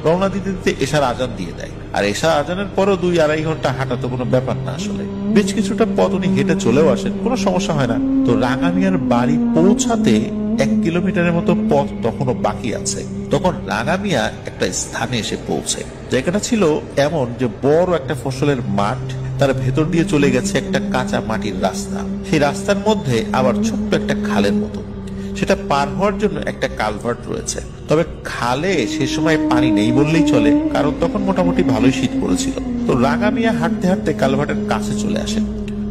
রওনা দিতে দিতে এশার আজান দিয়ে দেয়। আর এশার আজানের পরও 2-2.5 ঘন্টা হাঁটা তো কোনো ব্যাপার না আসলে। বেশ কিছুটা পথ উনি হেঁটে চলেও আসেন, কোনো সমস্যা হয় না। তো রাঙা মিয়ার বাড়ি পৌঁছাতে 1 কিলোমিটারের মতো পথ তখনও বাকি আছে। তখন রাঙা মিয়া একটা স্থানে এসে পৌঁছে। জায়গাটা ছিল এমন যে বড় একটা ফসলের মাঠ, তার ভেতর দিয়ে চলে গেছে একটা কাঁচা মাটির রাস্তা। সেই রাস্তার মধ্যে আবার ছোট্ট একটা খালের মতো, সেটা পার হওয়ার জন্য একটা কালভার্ট রয়েছে। তবে খালে সে সময় পানি নেই বললেই চলে, কারণ তখন মোটামুটি ভালোই শীত পড়েছিল। তো রাঙা মিয়া হাঁটতে হাঁটতে কালভার্টের কাছে চলে আসেন।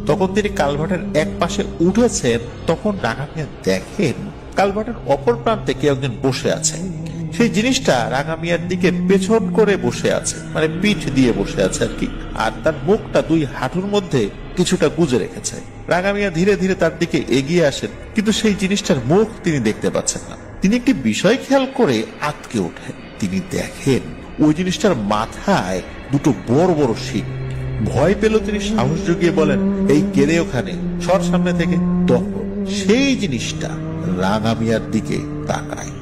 তখন তিনি কালভার্টের এক পাশে উঠেছেন, তখন রাঙা মিয়া দেখেন কালভার্টের অপর প্রান্তে কেউ একজন বসে আছে। সেই জিনিসটা রাঙা মিয়ার দিকে পেছন করে বসে আছে, মানে পিঠ দিয়ে বসে আছে আর কি। আর তার মুখটা 2 হাঁটুর মধ্যে কিছুটা গুজে রেখেছে। রাঙা মিয়া ধীরে ধীরে তার দিকে এগিয়ে আসেন, কিন্তু সেই জিনিসটার মুখ তিনি দেখতে পাচ্ছেন না। তিনি একটি বিষয় খেয়াল করে আটকে ওঠেন। তিনি দেখেন ওই জিনিসটার মাথায় 2টো বড় বড় শিং। ভয় পেল, তিনি সাহস জুগিয়ে বলেন, এই কেড়ে ওখানে সর সামনে থেকে। তখন সেই জিনিসটা রাঙা মিয়ার দিকে তাকায়।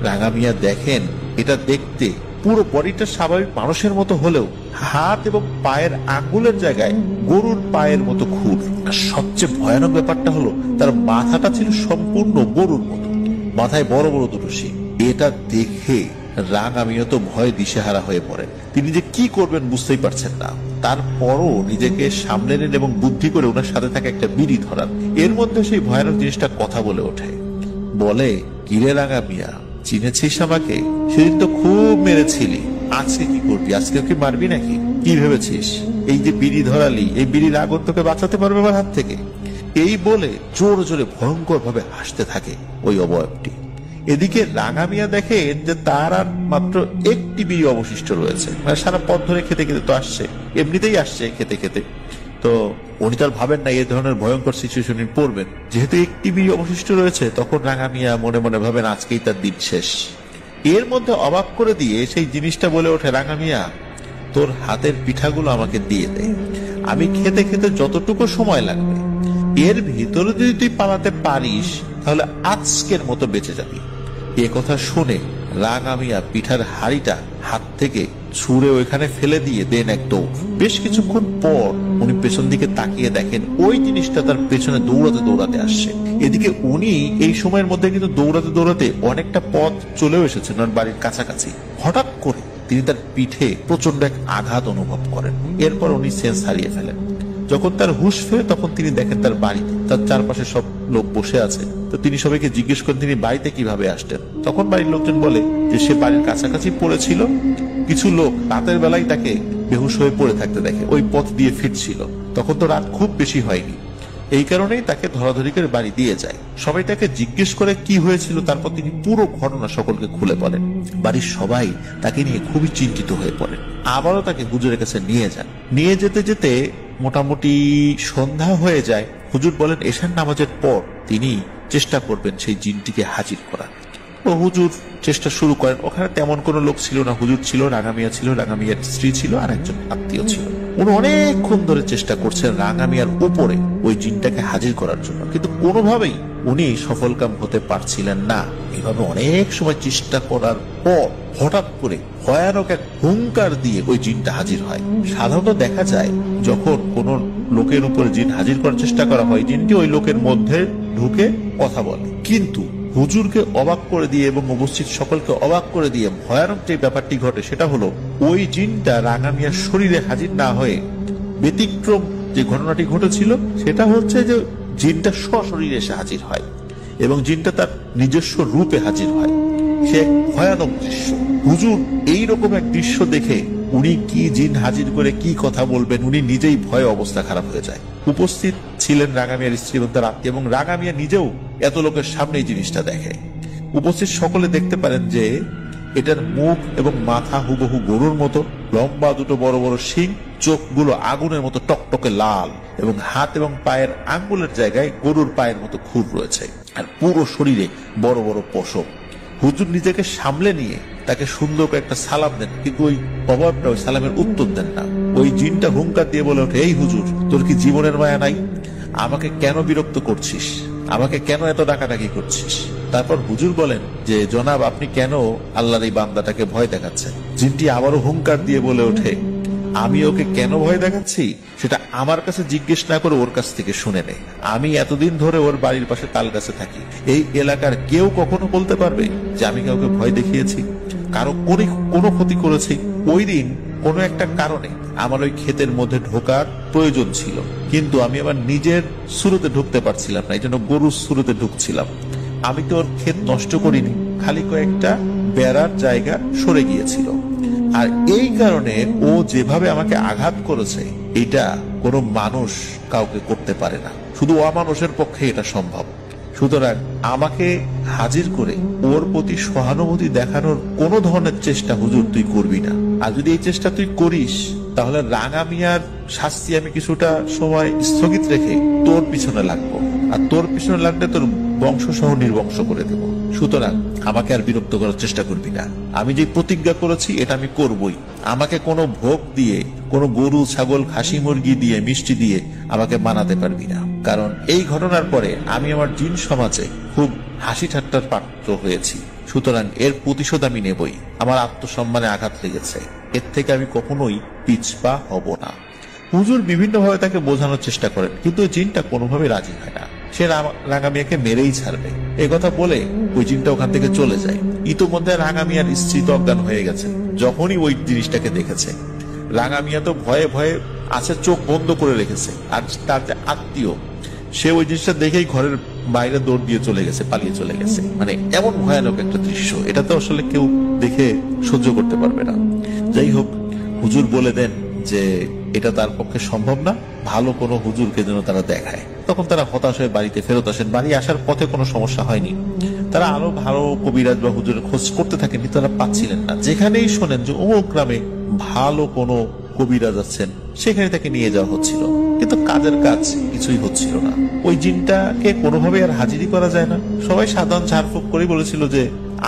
রাঙা মিয়া দেখেন এটা দেখতে পুরো বডিটা স্বাভাবিক মানুষের মতো হলেও হাত এবং পায়ের আঙ্গুলের জায়গায় গরুর পায়ের মতো খুর। আর সবচেয়ে ভয়ানক ব্যাপারটা হলো তার মাথাটা ছিল সম্পূর্ণ গরুর মতো, মাথায় বড় বড় 2টো শিং। এটা দেখে রাঙা মিয়া তো ভয় দিশেহারা হয়ে পড়েন। তিনি যে কি করবেন বুঝতেই পারছেন না। তারপরও নিজেকে সামলে নেন এবং বুদ্ধি করে ওনার সাথে থাকা একটা বিড়ি ধরান। এর মধ্যে সেই ভয়ানক জিনিসটা কথা বলে ওঠে, বলে, কিরে রাঙা মিয়া, চিনেছিস আমাকে? সেদিন তো খুব মেরেছিলি, আজকে কি করবি? আজকে কি মারবি নাকি? কি ভেবেছিস এই যে বিড়ি ধরালি, এই বিড়ির আগুন তোকে বাঁচাতে পারবে আমার হাত থেকে? এই বলে জোরে জোরে ভয়ঙ্কর ভাবে হাসতে থাকে ওই অবয়বটি। এদিকে রাঙা মিয়া দেখেন যে তার আর মাত্র একটি বিড়ি অবশিষ্ট রয়েছে। মানে সারা পথ ধরে খেতে খেতে তো আসছে, এমনিতেই আসছে খেতে খেতে। তো উনি তার ভাবেন না এই ধরনের ভয়ঙ্কর সিচুয়েশনে পড়বেন। যেহেতু একটি বিড়ি অবশিষ্ট রয়েছে, তখন রাঙা মিয়া মনে মনে ভাবেন আজকেই তার দিন শেষ। এর মধ্যে অবাক করে দিয়ে সেই জিনিসটা বলে ওঠে, রাঙা মিয়া, তোর হাতের পিঠাগুলো আমাকে দিয়ে দে। আমি খেতে খেতে যতটুকু সময় লাগবে, এর ভিতরে যদি তুই পালাতে পারিস তাহলে আজকের মতো বেঁচে যাবি। এ কথা শুনে রাঙা মিয়া পিঠার হাড়িটা হাত থেকে ছুঁড়ে ওইখানে ফেলে দিয়ে দেন এক দৌড়। বেশ কিছুক্ষণ পর উনি পেছন দিকে তাকিয়ে দেখেন ওই জিনিসটা তার পেছনে দৌড়াতে দৌড়াতে আসছে। এদিকে উনি এই সময়ের মধ্যে কিন্তু দৌড়াতে দৌড়াতে অনেকটা পথ চলেও এসেছেন ওর বাড়ির কাছাকাছি। হঠাৎ করে তিনি তার পিঠে প্রচন্ড এক আঘাত অনুভব করেন। এরপর উনি সেন্স হারিয়ে ফেলেন। যখন তার হুঁশ ফেরে তখন তিনি দেখেন তার বাড়িতে তার চারপাশে সব লোক বসে আছে। তো তিনি সবাইকে জিজ্ঞেস করেন তিনি বাড়িতে কিভাবে আসতেন। তখন বাড়ির লোকজন বলে যে সে বাড়ির কাছাকাছি পড়েছিল, কিছু লোক রাতের বেলায় তাকে বেহুশ হয়ে পড়ে থাকতে দেখে, ওই পথ দিয়ে ফিরছিল। তখন তো রাত খুব বেশি হয়নি, এই কারণেই তাকে ধরাধরি করে বাড়ি দিয়ে যায়। সবাই তাকে জিজ্ঞেস করে কি হয়েছিল, তারপর তিনি পুরো ঘটনা সকলকে খুলে বলেন। বাড়ির সবাই তাকে নিয়ে খুবই চিন্তিত হয়ে পড়েন। আবারও তাকে হুজুরের কাছে নিয়ে যান। নিয়ে যেতে যেতে মোটামুটি সন্ধ্যা হয়ে যায়। হুজুর বলেন এশার নামাজের পর তিনি চেষ্টা করবেন সেই জিনটিকে হাজির করা। ও হুজুর চেষ্টা শুরু করেন। ওখানে তেমন কোনো লোক ছিল না, হুজুর ছিল, রাঙা মিয়া ছিল, রাঙা মিয়ার স্ত্রী ছিল, আর একজন আত্মীয় ছিল। উনি অনেকক্ষণ ধরে চেষ্টা করছেন রাঙা মিয়ার উপরে ওই জিনটাকে হাজির করার জন্য, কিন্তু কোনোভাবেই উনি সফলকাম হতে পারছিলেন না। এভাবে অনেক সময় চেষ্টা করার পর হঠাৎ করে ভয়ানক এক হুঙ্কার দিয়ে ওই জিনটা হাজির হয়। সাধারণত দেখা যায় যখন কোন লোকের উপরে জিন হাজির করার চেষ্টা করা হয়, জিনটি ওই লোকের মধ্যে ঢুকে কথা বলে। কিন্তু হুজুরকে অবাক করে দিয়ে এবং উপস্থিত সকলকে অবাক করে দিয়ে ভয়ানক যে ব্যাপারটি ঘটে সেটা হলো ওই জিনটা রাঙা মিয়ার শরীরে হাজির না হয়ে ব্যতিক্রম যে ঘটনাটি ঘটেছিল সেটা হচ্ছে যে জিনটা সশরীরে এসে হাজির হয় এবং জিনটা তার নিজস্ব রূপে হাজির হয়। সে এক ভয়ানক দৃশ্য। হুজুর এইরকম এক দৃশ্য দেখে উনি কি জিন হাজির করে কি কথা বলবেন, উনি নিজেই ভয়ে অবস্থা খারাপ হয়ে যায়। উপস্থিত ছিলেন রাঙা মিয়ার স্ত্রী এবং তার আত্মীয়, এবং রাঙা মিয়া নিজেও এত লোকের সামনে এই জিনিসটা দেখে। উপস্থিত সকলে দেখতে পারেন যে এটার মুখ এবং মাথা হুবহু গরুর মতো, লম্বা দুটো বড় বড় শিং, চোখগুলো আগুনের মতো টকটকে লাল, এবং হাত এবং পায়ের আঙ্গুলের জায়গায় গরুর পায়ের মতো খুর রয়েছে, আর পুরো শরীরে বড় বড় পশম। হুজুর নিজেকে সামলে নিয়ে তাকে সুন্দর করে একটা সালাম দেন, কিন্তু ওই অভাবটা ওই সালামের উত্তর দেন না। ওই জিনটা হুঙ্কার দিয়ে বলে ওঠে, এই হুজুর, তোর কি জীবনের মায়া নাই? আমাকে কেন বিরক্ত করছিস? আমাকে কেন এত ডাকাডাকি করছিস? তারপর হুজুর বলেন যে জনাব, আপনি কেন আল্লাহর এই বান্দাটাকে ভয় দেখাচ্ছেন? জিনটি আবারও হুঙ্কার দিয়ে বলে ওঠে, আমি ওকে কেন ভয় দেখাচ্ছি সেটা আমার কাছে জিজ্ঞেস না করে ওর কাছ থেকে শুনে নে। আমি এতদিন ধরে ওর বাড়ির পাশে তাল গাছে থাকি। এই এলাকার কেউ কখনো বলতে পারবে যে আমি কাউকে ভয় দেখিয়েছি, কারো কোনো ক্ষতি করেছি? ওই দিন কোনো একটা কারণে আমার ওই ক্ষেতের মধ্যে ঢোকার প্রয়োজন ছিল, কিন্তু আমি আমার নিজের সুরতে ঢুকতে পারছিলাম না, এই জন্য গরুর সুরতে ঢুকছিলাম। আমি তো ওর ক্ষেত নষ্ট করিনি, খালি কয়েকটা বেড়ার জায়গা সরে গিয়েছিল। আর এই কারণে ও যেভাবে আমাকে আঘাত করেছে, এটা কোনো মানুষ কাউকে করতে পারে না, শুধু অমানুষের পক্ষে এটা সম্ভব। সুতরাং আমাকে হাজির করে ওর প্রতি সহানুভূতি দেখানোর কোনো ধরনের চেষ্টা হুজুর তুই করবি না। আর যদি এই চেষ্টা তুই করিস, তাহলে রাঙা মিয়ার শাস্তি আমি কিছুটা সময় স্থগিত রেখে তোর পিছনে লাগবো, আর তোর পিছনে লাগলে তোর বংশ সহ নির্বংশ করে দেব। সুতরাং আমাকে আর বিরক্ত করার চেষ্টা করবি না। আমি যে প্রতিজ্ঞা করেছি এটা আমি করবই। আমাকে কোনো ভোগ দিয়ে, কোনো গরু, ছাগল, খাসি, মুরগি দিয়ে, মিষ্টি দিয়ে আমাকে মানাতে পারবি না। কারণ এই ঘটনার পরে আমি আমার জিন সমাজে খুব হাসি ঠাট্টার পাত্র হয়েছি। সুতরাং এর প্রতিশোধ আমি নেবই। আমার আত্মসম্মানে আঘাত লেগেছে, এর থেকে আমি কখনোই পিছপা হব না। হুজুর বিভিন্নভাবে তাকে বোঝানোর চেষ্টা করেন, কিন্তু ওই জিনটা কোনোভাবে রাজি হয় না। সে রাঙা মিয়াকে মেরেই ছাড়বে এই কথা বলে ওই জিনটা ওখান থেকে চলে যায়। ইতোমধ্যে রাঙা মিয়ার স্ত্রী তো অজ্ঞান হয়ে গেছে যখনই ওই জিনিসটাকে দেখেছে। রাঙা মিয়া তো ভয়ে ভয়ে আছে, চোখ বন্ধ করে রেখেছে। আর তার যে আত্মীয়, সে ওই জিনিসটা দেখেই ঘরের বাইরে দৌড় দিয়ে চলে গেছে, পালিয়ে চলে গেছে। মানে এমন ভয়ানক একটা দৃশ্য, এটা তো আসলে কেউ দেখে সহ্য করতে পারবে না। যাই হোক, হুজুর বলে দেন যে এটা তার পক্ষে সম্ভব না, ভালো কোনো হুজুরকে যেন তারা দেখায়। তখন তারা হতাশ হয়ে বাড়িতে ফেরত আসেন। বাড়ি আসার পথে কোনো সমস্যা হয়নি। তারা আরো ভালো কবিরাজ বা হুজুরের খোঁজ করতে থাকেন, কিন্তু তারা পাচ্ছিলেন না। যেখানেই শোনেন যে অমুক গ্রামে ভালো কোনো কবিরাজ আছেন, সেখানে তাকে নিয়ে যাওয়া হচ্ছিল, কিন্তু কাজের কাজ কিছুই হচ্ছিল না। ওই জিনটাকে কোনোভাবে আর হাজিরি করা যায় না। সবাই সাধারণ ঝাড়ফুঁক করে বলেছিল যে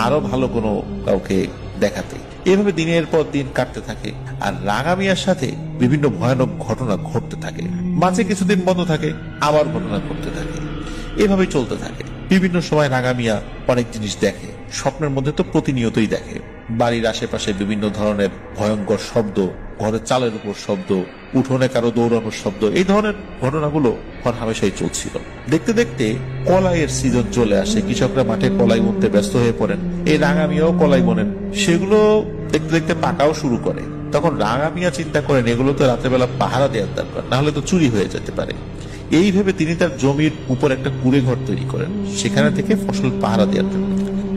আরো ভালো কোনো কাউকে দেখাতে। এভাবে দিনের পর দিন কাটতে থাকে, আর রাঙা মিয়ার সাথে বিভিন্ন ভয়ানক ঘটনা ঘটতে থাকে। মাঝে কিছুদিন বন্ধ থাকে, আবার ঘটনা ঘটতে থাকে। এভাবে চলতে থাকে। বিভিন্ন সময় রাঙা মিয়া অনেক জিনিস দেখে, স্বপ্নের মধ্যে তো প্রতিনিয়তই দেখে। বাড়ির আশেপাশে বিভিন্ন ধরনের ভয়ঙ্কর শব্দ, ঘরের চালের উপর শব্দ, উঠোনে কারো দৌড়ানোর শব্দ, এই ধরনের ঘটনাগুলো হরহামেশাই চলছিল। দেখতে দেখতে কলাইয়ের সিজন চলে আসে। কৃষকরা মাঠে কলাই বুনতে ব্যস্ত হয়ে পড়েন। এই রাঙা মিয়াও কলাই বোনেন। সেগুলো দেখতে দেখতে পাকাও শুরু করে। তখন রাঙা মিয়া চিন্তা করেন এগুলো তো রাতের পাহারা দেওয়ার দরকার, না হলে তো চুরি হয়ে যেতে পারে। এই ভেবে তিনি তার জমির উপর একটা কুড়ে ঘর তৈরি করেন, সেখানে থেকে ফসল পাহারা দেওয়ার জন্য।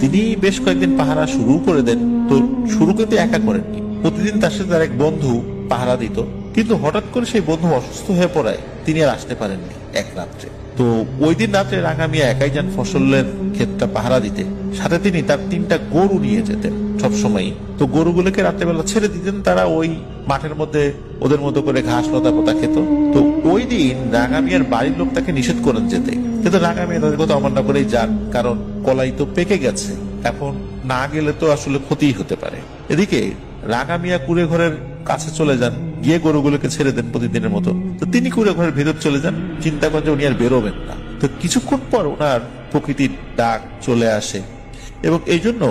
তিনি বেশ কয়েকদিন পাহারা শুরু করে দেন। তো শুরু কিন্তু একা করেননি, প্রতিদিন তার সাথে তার এক বন্ধু পাহারা দিত। কিন্তু হঠাৎ করে সেই বন্ধু অসুস্থ হয়ে পড়ায় তিনি আর আসতে পারেননি এক রাত্রে। তো ওই দিন রাত্রে রাঙা মিয়া একাই যান ফসলের ক্ষেতটা পাহারা দিতে। সাথে তিনি তার 3টা গরু নিয়ে যেতেন সবসময়। তো গরুগুলোকে রাত্রেবেলা ছেড়ে দিতেন, তারা ওই মাঠের মধ্যে ওদের মতো করে ঘাস লতা পোতা খেত। তো ওই দিন রাঙা মিয়ার বাড়ির লোক তাকে নিষেধ করেন যেতে, কিন্তু রাঙা মিয়া তাদের কথা অমান্য করেই যান, কারণ কলাই তো পেকে গেছে, এখন না গেলে তো আসলে ক্ষতিই হতে পারে। এদিকে রাঙা মিয়া কুড়ে ঘরের কাছে চলে যান, গিয়ে গরুগুলোকে ছেড়ে দেন প্রতিদিনের মতো। তো তিনি কুড়ে ঘরের ভেতর চলে যান, চিন্তা করেন যে উনি আর বেরোবেন না। তো কিছুক্ষণ পর ওনার প্রকৃতির ডাক চলে আসে, এবং এই জন্য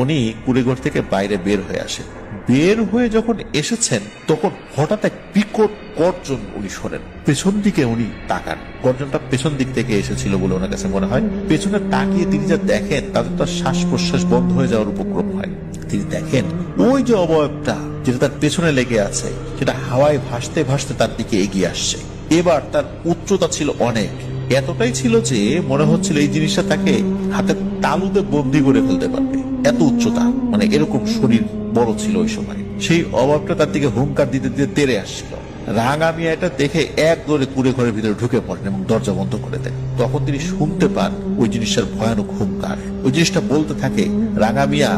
উনি কুড়ে ঘর থেকে বাইরে বের হয়ে আসেন। বের হয়ে যখন এসেছেন, তখন হঠাৎ এক বিকট গর্জন উনি শোনেন। পেছন দিকে উনি তাকান, গর্জনটা পেছন দিক থেকে এসেছিল বলে ওনার কাছে মনে হয়। পেছনে তাকিয়ে তিনি যা দেখেন, তাতে তার শ্বাস প্রশ্বাস বন্ধ হয়ে যাওয়ার উপক্রম হয়। তিনি দেখেন ওই যে অবয়বটা যেটা তার পেছনে লেগে আছে, সেটা হাওয়ায় ভাসতে ভাসতে তার দিকে এগিয়ে আসছে। এবার তার উচ্চতা ছিল অনেক, এতটাই ছিল যে মনে হচ্ছিল এই জিনিসটা তাকে হাতের তালুতে বন্দি করে ফেলতে পারবে, এত উচ্চতা। মানে এরকম শরীর বড় ছিল ওই সময়। সেই অভাবটা তার দিকে হুঙ্কার দিতে দিতে তেড়ে আসছিল। রাঙা মিয়া এটা দেখে এক দৌড়ে কুড়ে ঘরের ভিতরে ঢুকে পড়েন এবং দরজা বন্ধ করে দেন। তখন তিনি শুনতে পান ওই জিনিসটার ভয়ানক হুঙ্কার। ওই জিনিসটা বলতে থাকে, রাঙা মিয়া,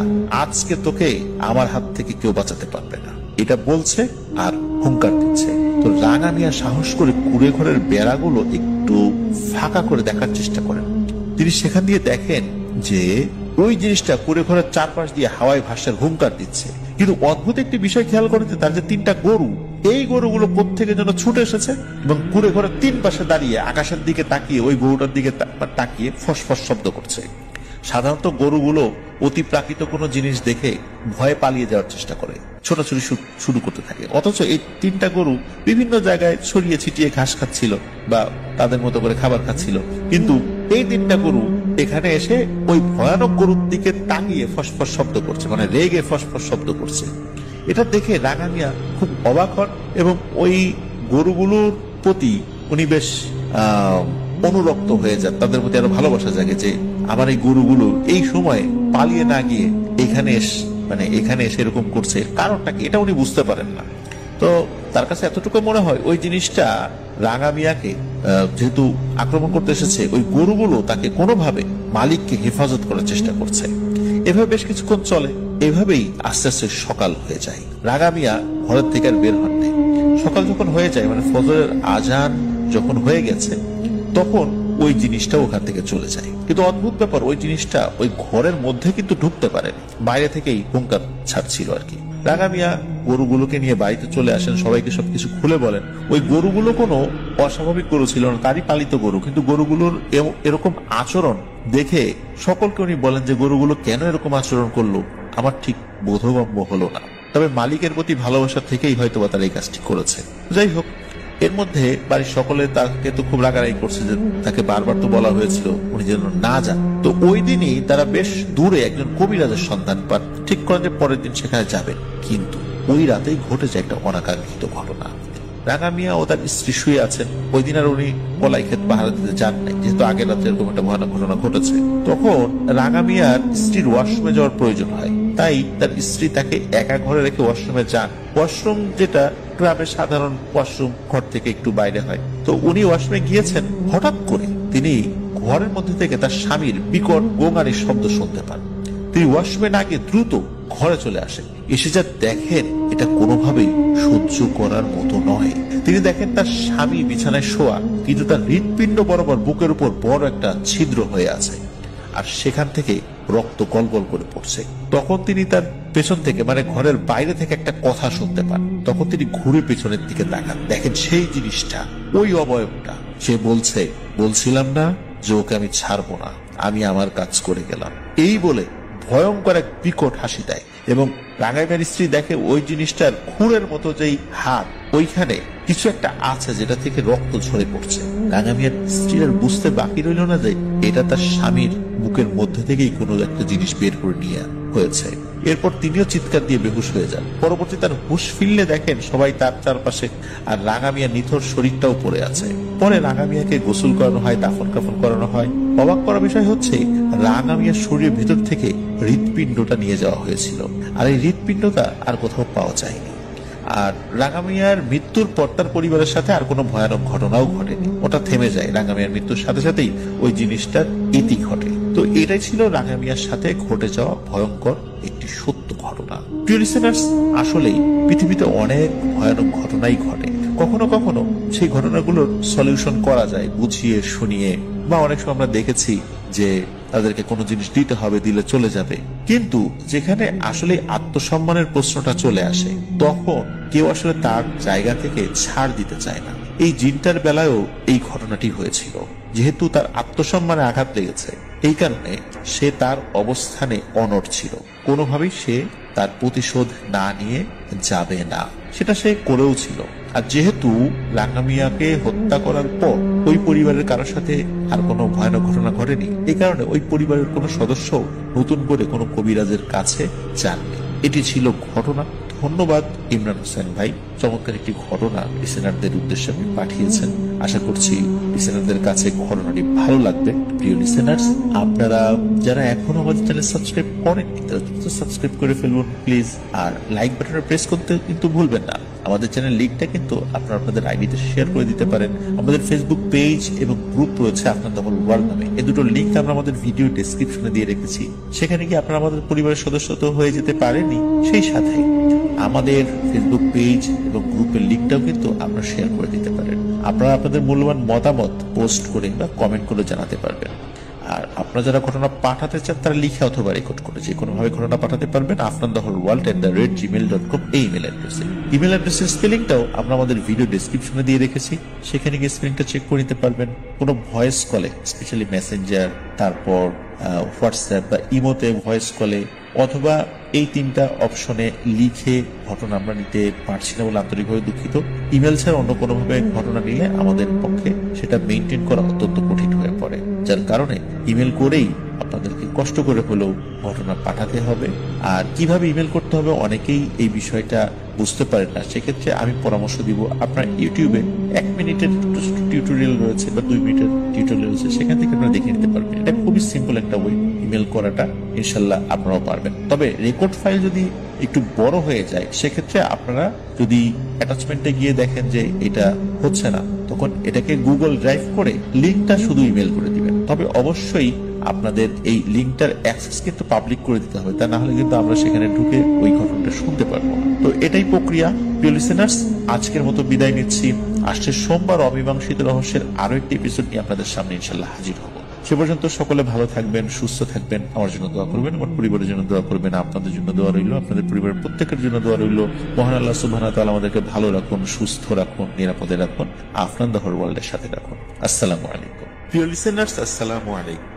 আজকে তোকে আমার হাত থেকে কেউ বাঁচাতে পারবে না, এটা বলছে আর হুঙ্কার দিচ্ছে। তো রাঙা মিয়া সাহস করে কুড়ে ঘরের বেড়াগুলো একটু ফাঁকা করে দেখার চেষ্টা করেন। তিনি সেখান দিয়ে দেখেন যে ওই জিনিসটা কুড়ে ঘরের চারপাশ দিয়ে হাওয়ায় ভাসার হুঙ্কার দিচ্ছে। কিন্তু অদ্ভুত একটি বিষয় খেয়াল করেন যে তার যে 3টা গরু, এই গরুগুলো কোত্থেকে যেন ছুটে এসেছে এবং কুড়ে ঘরের 3 পাশে দাঁড়িয়ে আকাশের দিকে তাকিয়ে ওই গরুটার দিকে তাকিয়ে ফসফস শব্দ করছে। সাধারণত গরুগুলো অতি প্রাকৃত কোনো জিনিস দেখে ভয়ে পালিয়ে যাওয়ার চেষ্টা করে, ছোটাছুটি শুরু করতে থাকে। অথচ এই 3টা গরু বিভিন্ন জায়গায় ছড়িয়ে ছিটিয়ে ঘাস খাচ্ছিল বা তাদের মতো করে খাবার খাচ্ছিল, কিন্তু এই 3টা গরু এখানে এসে ওই ভয়ানক গরুর দিকে তাকিয়ে ফসফস শব্দ করছে, মানে রেগে ফসফস শব্দ করছে। এটা দেখে রাঙা মিয়া খুব অবাক হন এবং ওই গরুগুলোর প্রতি উনি বেশ অনুরক্ত হয়ে যান, তাদের প্রতি আরো ভালোবাসা জাগে যে আমার এই গরুগুলো এই সময় পালিয়ে না গিয়ে এখানে এসে এরকম করছে, কারণটা কি এটা উনি বুঝতে পারেন না। তো তার কাছে এতটুকু মনে হয় ওই জিনিসটা রাঙা মিয়াকে যেহেতু আক্রমণ করতে এসেছে, ওই গরুগুলো তাকে কোনোভাবে মালিককে হেফাজত করার চেষ্টা করছে। এভাবে বেশ কিছুক্ষণ চলে। এভাবেই আস্তে আস্তে সকাল হয়ে যায়। রাঙা মিয়া ঘরের থেকে আর বের হন নাই। সকাল যখন হয়ে যায়, মানে ফজরের আজান যখন হয়ে গেছে, তখন ওই জিনিসটা ওখান থেকে চলে যায়। কিন্তু অদ্ভুত ব্যাপার, ওই জিনিসটা ওই ঘরের মধ্যে কিন্তু ঢুকতে পারেনি, বাইরে থেকেই হুঙ্কার ছাড়ছিল আর কি। রাঙা মিয়া গরুগুলোকে নিয়ে বাড়িতে চলে আসেন, সবাইকে সবকিছু খুলে বলেন। ওই গরুগুলো কোনো অস্বাভাবিক গরু ছিল না, তারই পালিত গরু, কিন্তু গরুগুলোর এরকম আচরণ দেখে সকলকে উনি বলেন যে গরুগুলো কেন এরকম আচরণ করলো আমার ঠিক বোধগম্য হলো না। তবে মালিকের প্রতি ভালোবাসা থেকেই হয়তো তারা এই কাজটি করেছে। যাই হোক, এর মধ্যে বাড়ির সকলে তাকে তো খুব রাগারাগি করছে যে তাকে বারবার তো বলা হয়েছিল উনি যেন না যান। তো ওই দিনই তারা বেশ দূরে একজন কবিরাজের সন্ধান পান, ঠিক করেন যে পরের দিন সেখানে যাবেন। কিন্তু ওই রাতেই ঘটেছে একটা অনাকাঙ্ক্ষিত ঘটনা। রাঙা মিয়া ও তার স্ত্রী শুয়ে আছেন। ওই দিন আর উনি কলাই ক্ষেত পাহারা দিতে যান নাই, যেহেতু আগের রাতে এরকম একটা ভয়ানক ঘটনা ঘটেছে। তখন রাঙা মিয়ার স্ত্রীর ওয়াশরুমে যাওয়ার প্রয়োজন হয়, তাই তার স্ত্রী তাকে একা ঘরে রেখে ওয়াশরুমে যান। ওয়াশরুম যেটা গ্রামের সাধারণ ওয়াশরুম, ঘর থেকে একটু বাইরে হয়। তো উনি ওয়াশরুমে গিয়েছেন, হঠাৎ করে তিনি ঘরের মধ্যে থেকে তার স্বামীর বিকট গোঙানির শব্দ শুনতে পান। তিনি ওয়াশরুমে না গিয়ে দ্রুত ঘরে চলে আসেন। এসে যা দেখেন এটা কোনোভাবেই সহ্য করার মতো নয়। তিনি দেখেন তার স্বামী বিছানায় শোয়া, কিন্তু তার হৃৎপিণ্ড বরাবর বুকের উপর বড় একটা ছিদ্র হয়ে আছে, আর সেখান থেকে রক্ত গলগল করে পড়ছে। তখন তিনি তার পেছন থেকে, মানে ঘরের বাইরে থেকে একটা কথা শুনতে পান। তখন তিনি ঘুরে পেছনের দিকে তাকান, দেখেন সেই জিনিসটা, ওই অবয়বটা। সে বলছে, বলছিলাম না যে ওকে আমি ছাড়বো না, আমি আমার কাজ করে গেলাম। এই বলে ভয়ঙ্কর এক বিকট হাসি দেয় এবং রাঙা মিয়ার স্ত্রী দেখে ওই জিনিসটার খুরের মতো যেই হাত, ওইখানে কিছু একটা আছে যেটা থেকে রক্ত ঝরে পড়ছে। রাঙা মিয়ার স্ত্রীর আর বুঝতে বাকি রইল না যে এটা তার স্বামীর বুকের মধ্যে থেকেই কোনো একটা জিনিস বের করে নিয়ে হয়েছে। এরপর তিনিও চিৎকার দিয়ে বেহুশ হয়ে যান। পরবর্তী তার হুঁশ ফিরলে দেখেন সবাই তার চারপাশে, আর রাঙা মিয়া নিথর শরীরটাও পড়ে আছে। পরে রাঙা মিয়াকে গোসল করানো হয়, দাফন কাফন করানো হয়। অবাক করা বিষয় হচ্ছে রাঙা মিয়ার শরীরের ভিতর থেকে হৃৎপিণ্ডটা নিয়ে যাওয়া হয়েছিল, আর এই হৃৎপিণ্ডটা আর কোথাও পাওয়া যায়নি। আর রাঙা মিয়ার মৃত্যুর পর তার পরিবারের সাথে আর কোনো ভয়ানক ঘটনাও ঘটেনি, ওটা থেমে যায়। রাঙা মিয়ার মৃত্যুর সাথে সাথেই ওই জিনিসটার ইতি ঘটে। তো এটাই ছিল রাঙা মিয়ার সাথে ঘটে যাওয়া ভয়ঙ্কর একটি সত্য ঘটনা। প্রিয় লিসেনার্স, আসলেই পৃথিবীতে অনেক ভয়ানক ঘটনাই ঘটে। কখনো কখনো সেই ঘটনাগুলোর সলিউশন করা যায় বুঝিয়ে শুনিয়ে, বা অনেক সময় আমরা দেখেছি যে তাদেরকে কোনো জিনিস দিতে হবে, দিলে চলে যাবে। কিন্তু যেখানে আসলে আত্মসম্মানের প্রশ্নটা চলে আসে, তখন কেউ আসলে তার জায়গা থেকে ছাড় দিতে চায় না। এই জিনটার বেলায়ও এই ঘটনাটি হয়েছিল। যেহেতু তার আত্মসম্মানে আঘাত লেগেছে, এই কারণে সে তার অবস্থানে অনড় ছিল। কোনোভাবেই সে তার প্রতিশোধ না নিয়ে যাবে না, সেটা সে করেও ছিল। আর যেহেতু রাঙা মিয়াকে হত্যা করার পর ওই পরিবারের কারোর সাথে আর কোনো ভয়ানক ঘটনা ঘটেনি, এই কারণে ওই পরিবারের কোনো সদস্য নতুন করে কোনো কবিরাজের কাছে যাননি। এটি ছিল ঘটনা। ধন্যবাদ ইমরান হোসেন ভাই, চমৎকার একটি ঘটনা লিসেনারদের উদ্দেশ্যে আপনি পাঠিয়েছেন। আশা করছি লিসেনারদের কাছে ঘটনাটি ভালো লাগবে। প্রিয় লিসেনার্স, আপনারা যারা এখনো আমাদের চ্যানেল সাবস্ক্রাইব করেননি তারা দ্রুত সাবস্ক্রাইব করে ফেলুন প্লিজ। আর লাইক বাটনে প্রেস করতে কিন্তু ভুলবেন না। আমাদের চ্যানেল লিঙ্কটা কিন্তু আপনারা আপনাদের আইডিতে শেয়ার করে দিতে পারেন। আমাদের ফেসবুক পেজ এবং গ্রুপ রয়েছে আপনার দখল ওয়ার্ল্ড নামে। এই দুটো লিঙ্ক আমরা আমাদের ভিডিও ডেসক্রিপশনে দিয়ে রেখেছি, সেখানে গিয়ে আপনারা আমাদের পরিবারের সদস্য তো হয়ে যেতে পারেনই, সেই সাথে আমাদের ফেসবুক পেজ এবং গ্রুপের লিঙ্কটাও কিন্তু আপনারা শেয়ার করে দিতে পারেন। আপনারা আপনাদের মূল্যবান মতামত পোস্ট করে বা কমেন্ট করে জানাতে পারবেন। আর আপনারা যারা ঘটনা পাঠাতে চান তারা লিখে অথবা রেকর্ড করে যে কোনো ভাবে ঘটনা পাঠাতে পারবেন afnanthehোলওয়ার্ল্ড@gmail.com এই ইমেল অ্যাড্রেসে। ইমেল অ্যাড্রেসের স্পেলিংটাও আমরা আমাদের ভিডিও ডেসক্রিপশনে দিয়ে রেখেছি, সেখানে গিয়ে স্পেলিংটা চেক করে নিতে পারবেন। কোনো ভয়েস কলে, স্পেশালি মেসেঞ্জার, তারপর হোয়াটসঅ্যাপ বা ইমোতে ভয়েস কলে অথবা এই তিনটা অপশনে লিখে ঘটনা আমরা নিতে পারছি না বলে আন্তরিকভাবে দুঃখিত। ইমেল ছাড়া অন্য কোনোভাবে ঘটনা নিলে আমাদের পক্ষে সেটা মেনটেন করা অত্যন্ত কঠিন হয়ে পড়ে, যার কারণে ইমেল করেই আপনাদেরকে কষ্ট করে হলেও ঘটনা পাঠাতে হবে। আর কিভাবে ইমেল করতে হবে অনেকেই এই বিষয়টা বুঝতে পারেন না, সেক্ষেত্রে আমি পরামর্শ দিব আপনার ইউটিউবে 1 মিনিটের টিউটোরিয়াল রয়েছে বা 2 মিনিটের টিউটোরিয়াল রয়েছে, সেখান থেকে আপনারা দেখে নিতে পারবেন। এটা খুবই সিম্পল একটা ওয়ে ইমেল করাটা, ইনশাল্লাহ আপনারাও পারবেন। তবে রেকর্ড ফাইল যদি একটু বড় হয়ে যায় সেক্ষেত্রে আপনারা যদি অ্যাটাচমেন্টে গিয়ে দেখেন যে এটা হচ্ছে না, তখন এটাকে গুগল ড্রাইভ করে লিঙ্কটা শুধু ইমেল করে দিবেন। তবে অবশ্যই আপনাদের এই লিঙ্কটার অ্যাক্সেস কিন্তু পাবলিক করে দিতে হবে, তা না হলে কিন্তু আমরা সেখানে ঢুকে ওই ঘটনাটা শুনতে পারবো না। তো এটাই প্রক্রিয়া। প্রিয় লিসেনার্স, আজকের মতো বিদায় নিচ্ছি। আসছে সোমবার অমীমাংসিত রহস্যের আরো একটি এপিসোড নিয়ে আপনাদের সামনে ইনশাল্লাহ হাজির হব। সে পর্যন্ত সকলে ভালো থাকবেন, সুস্থ থাকবেন, আমার জন্য দোয়া করবেন, আমার পরিবারের জন্য দোয়া করবেন, আপনাদের জন্য দোয়া রইল, আপনাদের পরিবারের প্রত্যেকের জন্য দোয়া রইল। মহান আল্লাহ সুবহানাহু ওয়া তাআলা আমাদেরকে ভালো রাখুন, সুস্থ রাখুন, নিরাপদে রাখুন, আফনান দ্য হোল ওয়ার্ল্ডের সাথে রাখুন। আসসালামু আলাইকুম। প্রিয় লিসেনার্স, আসসালামু আলাইকুম।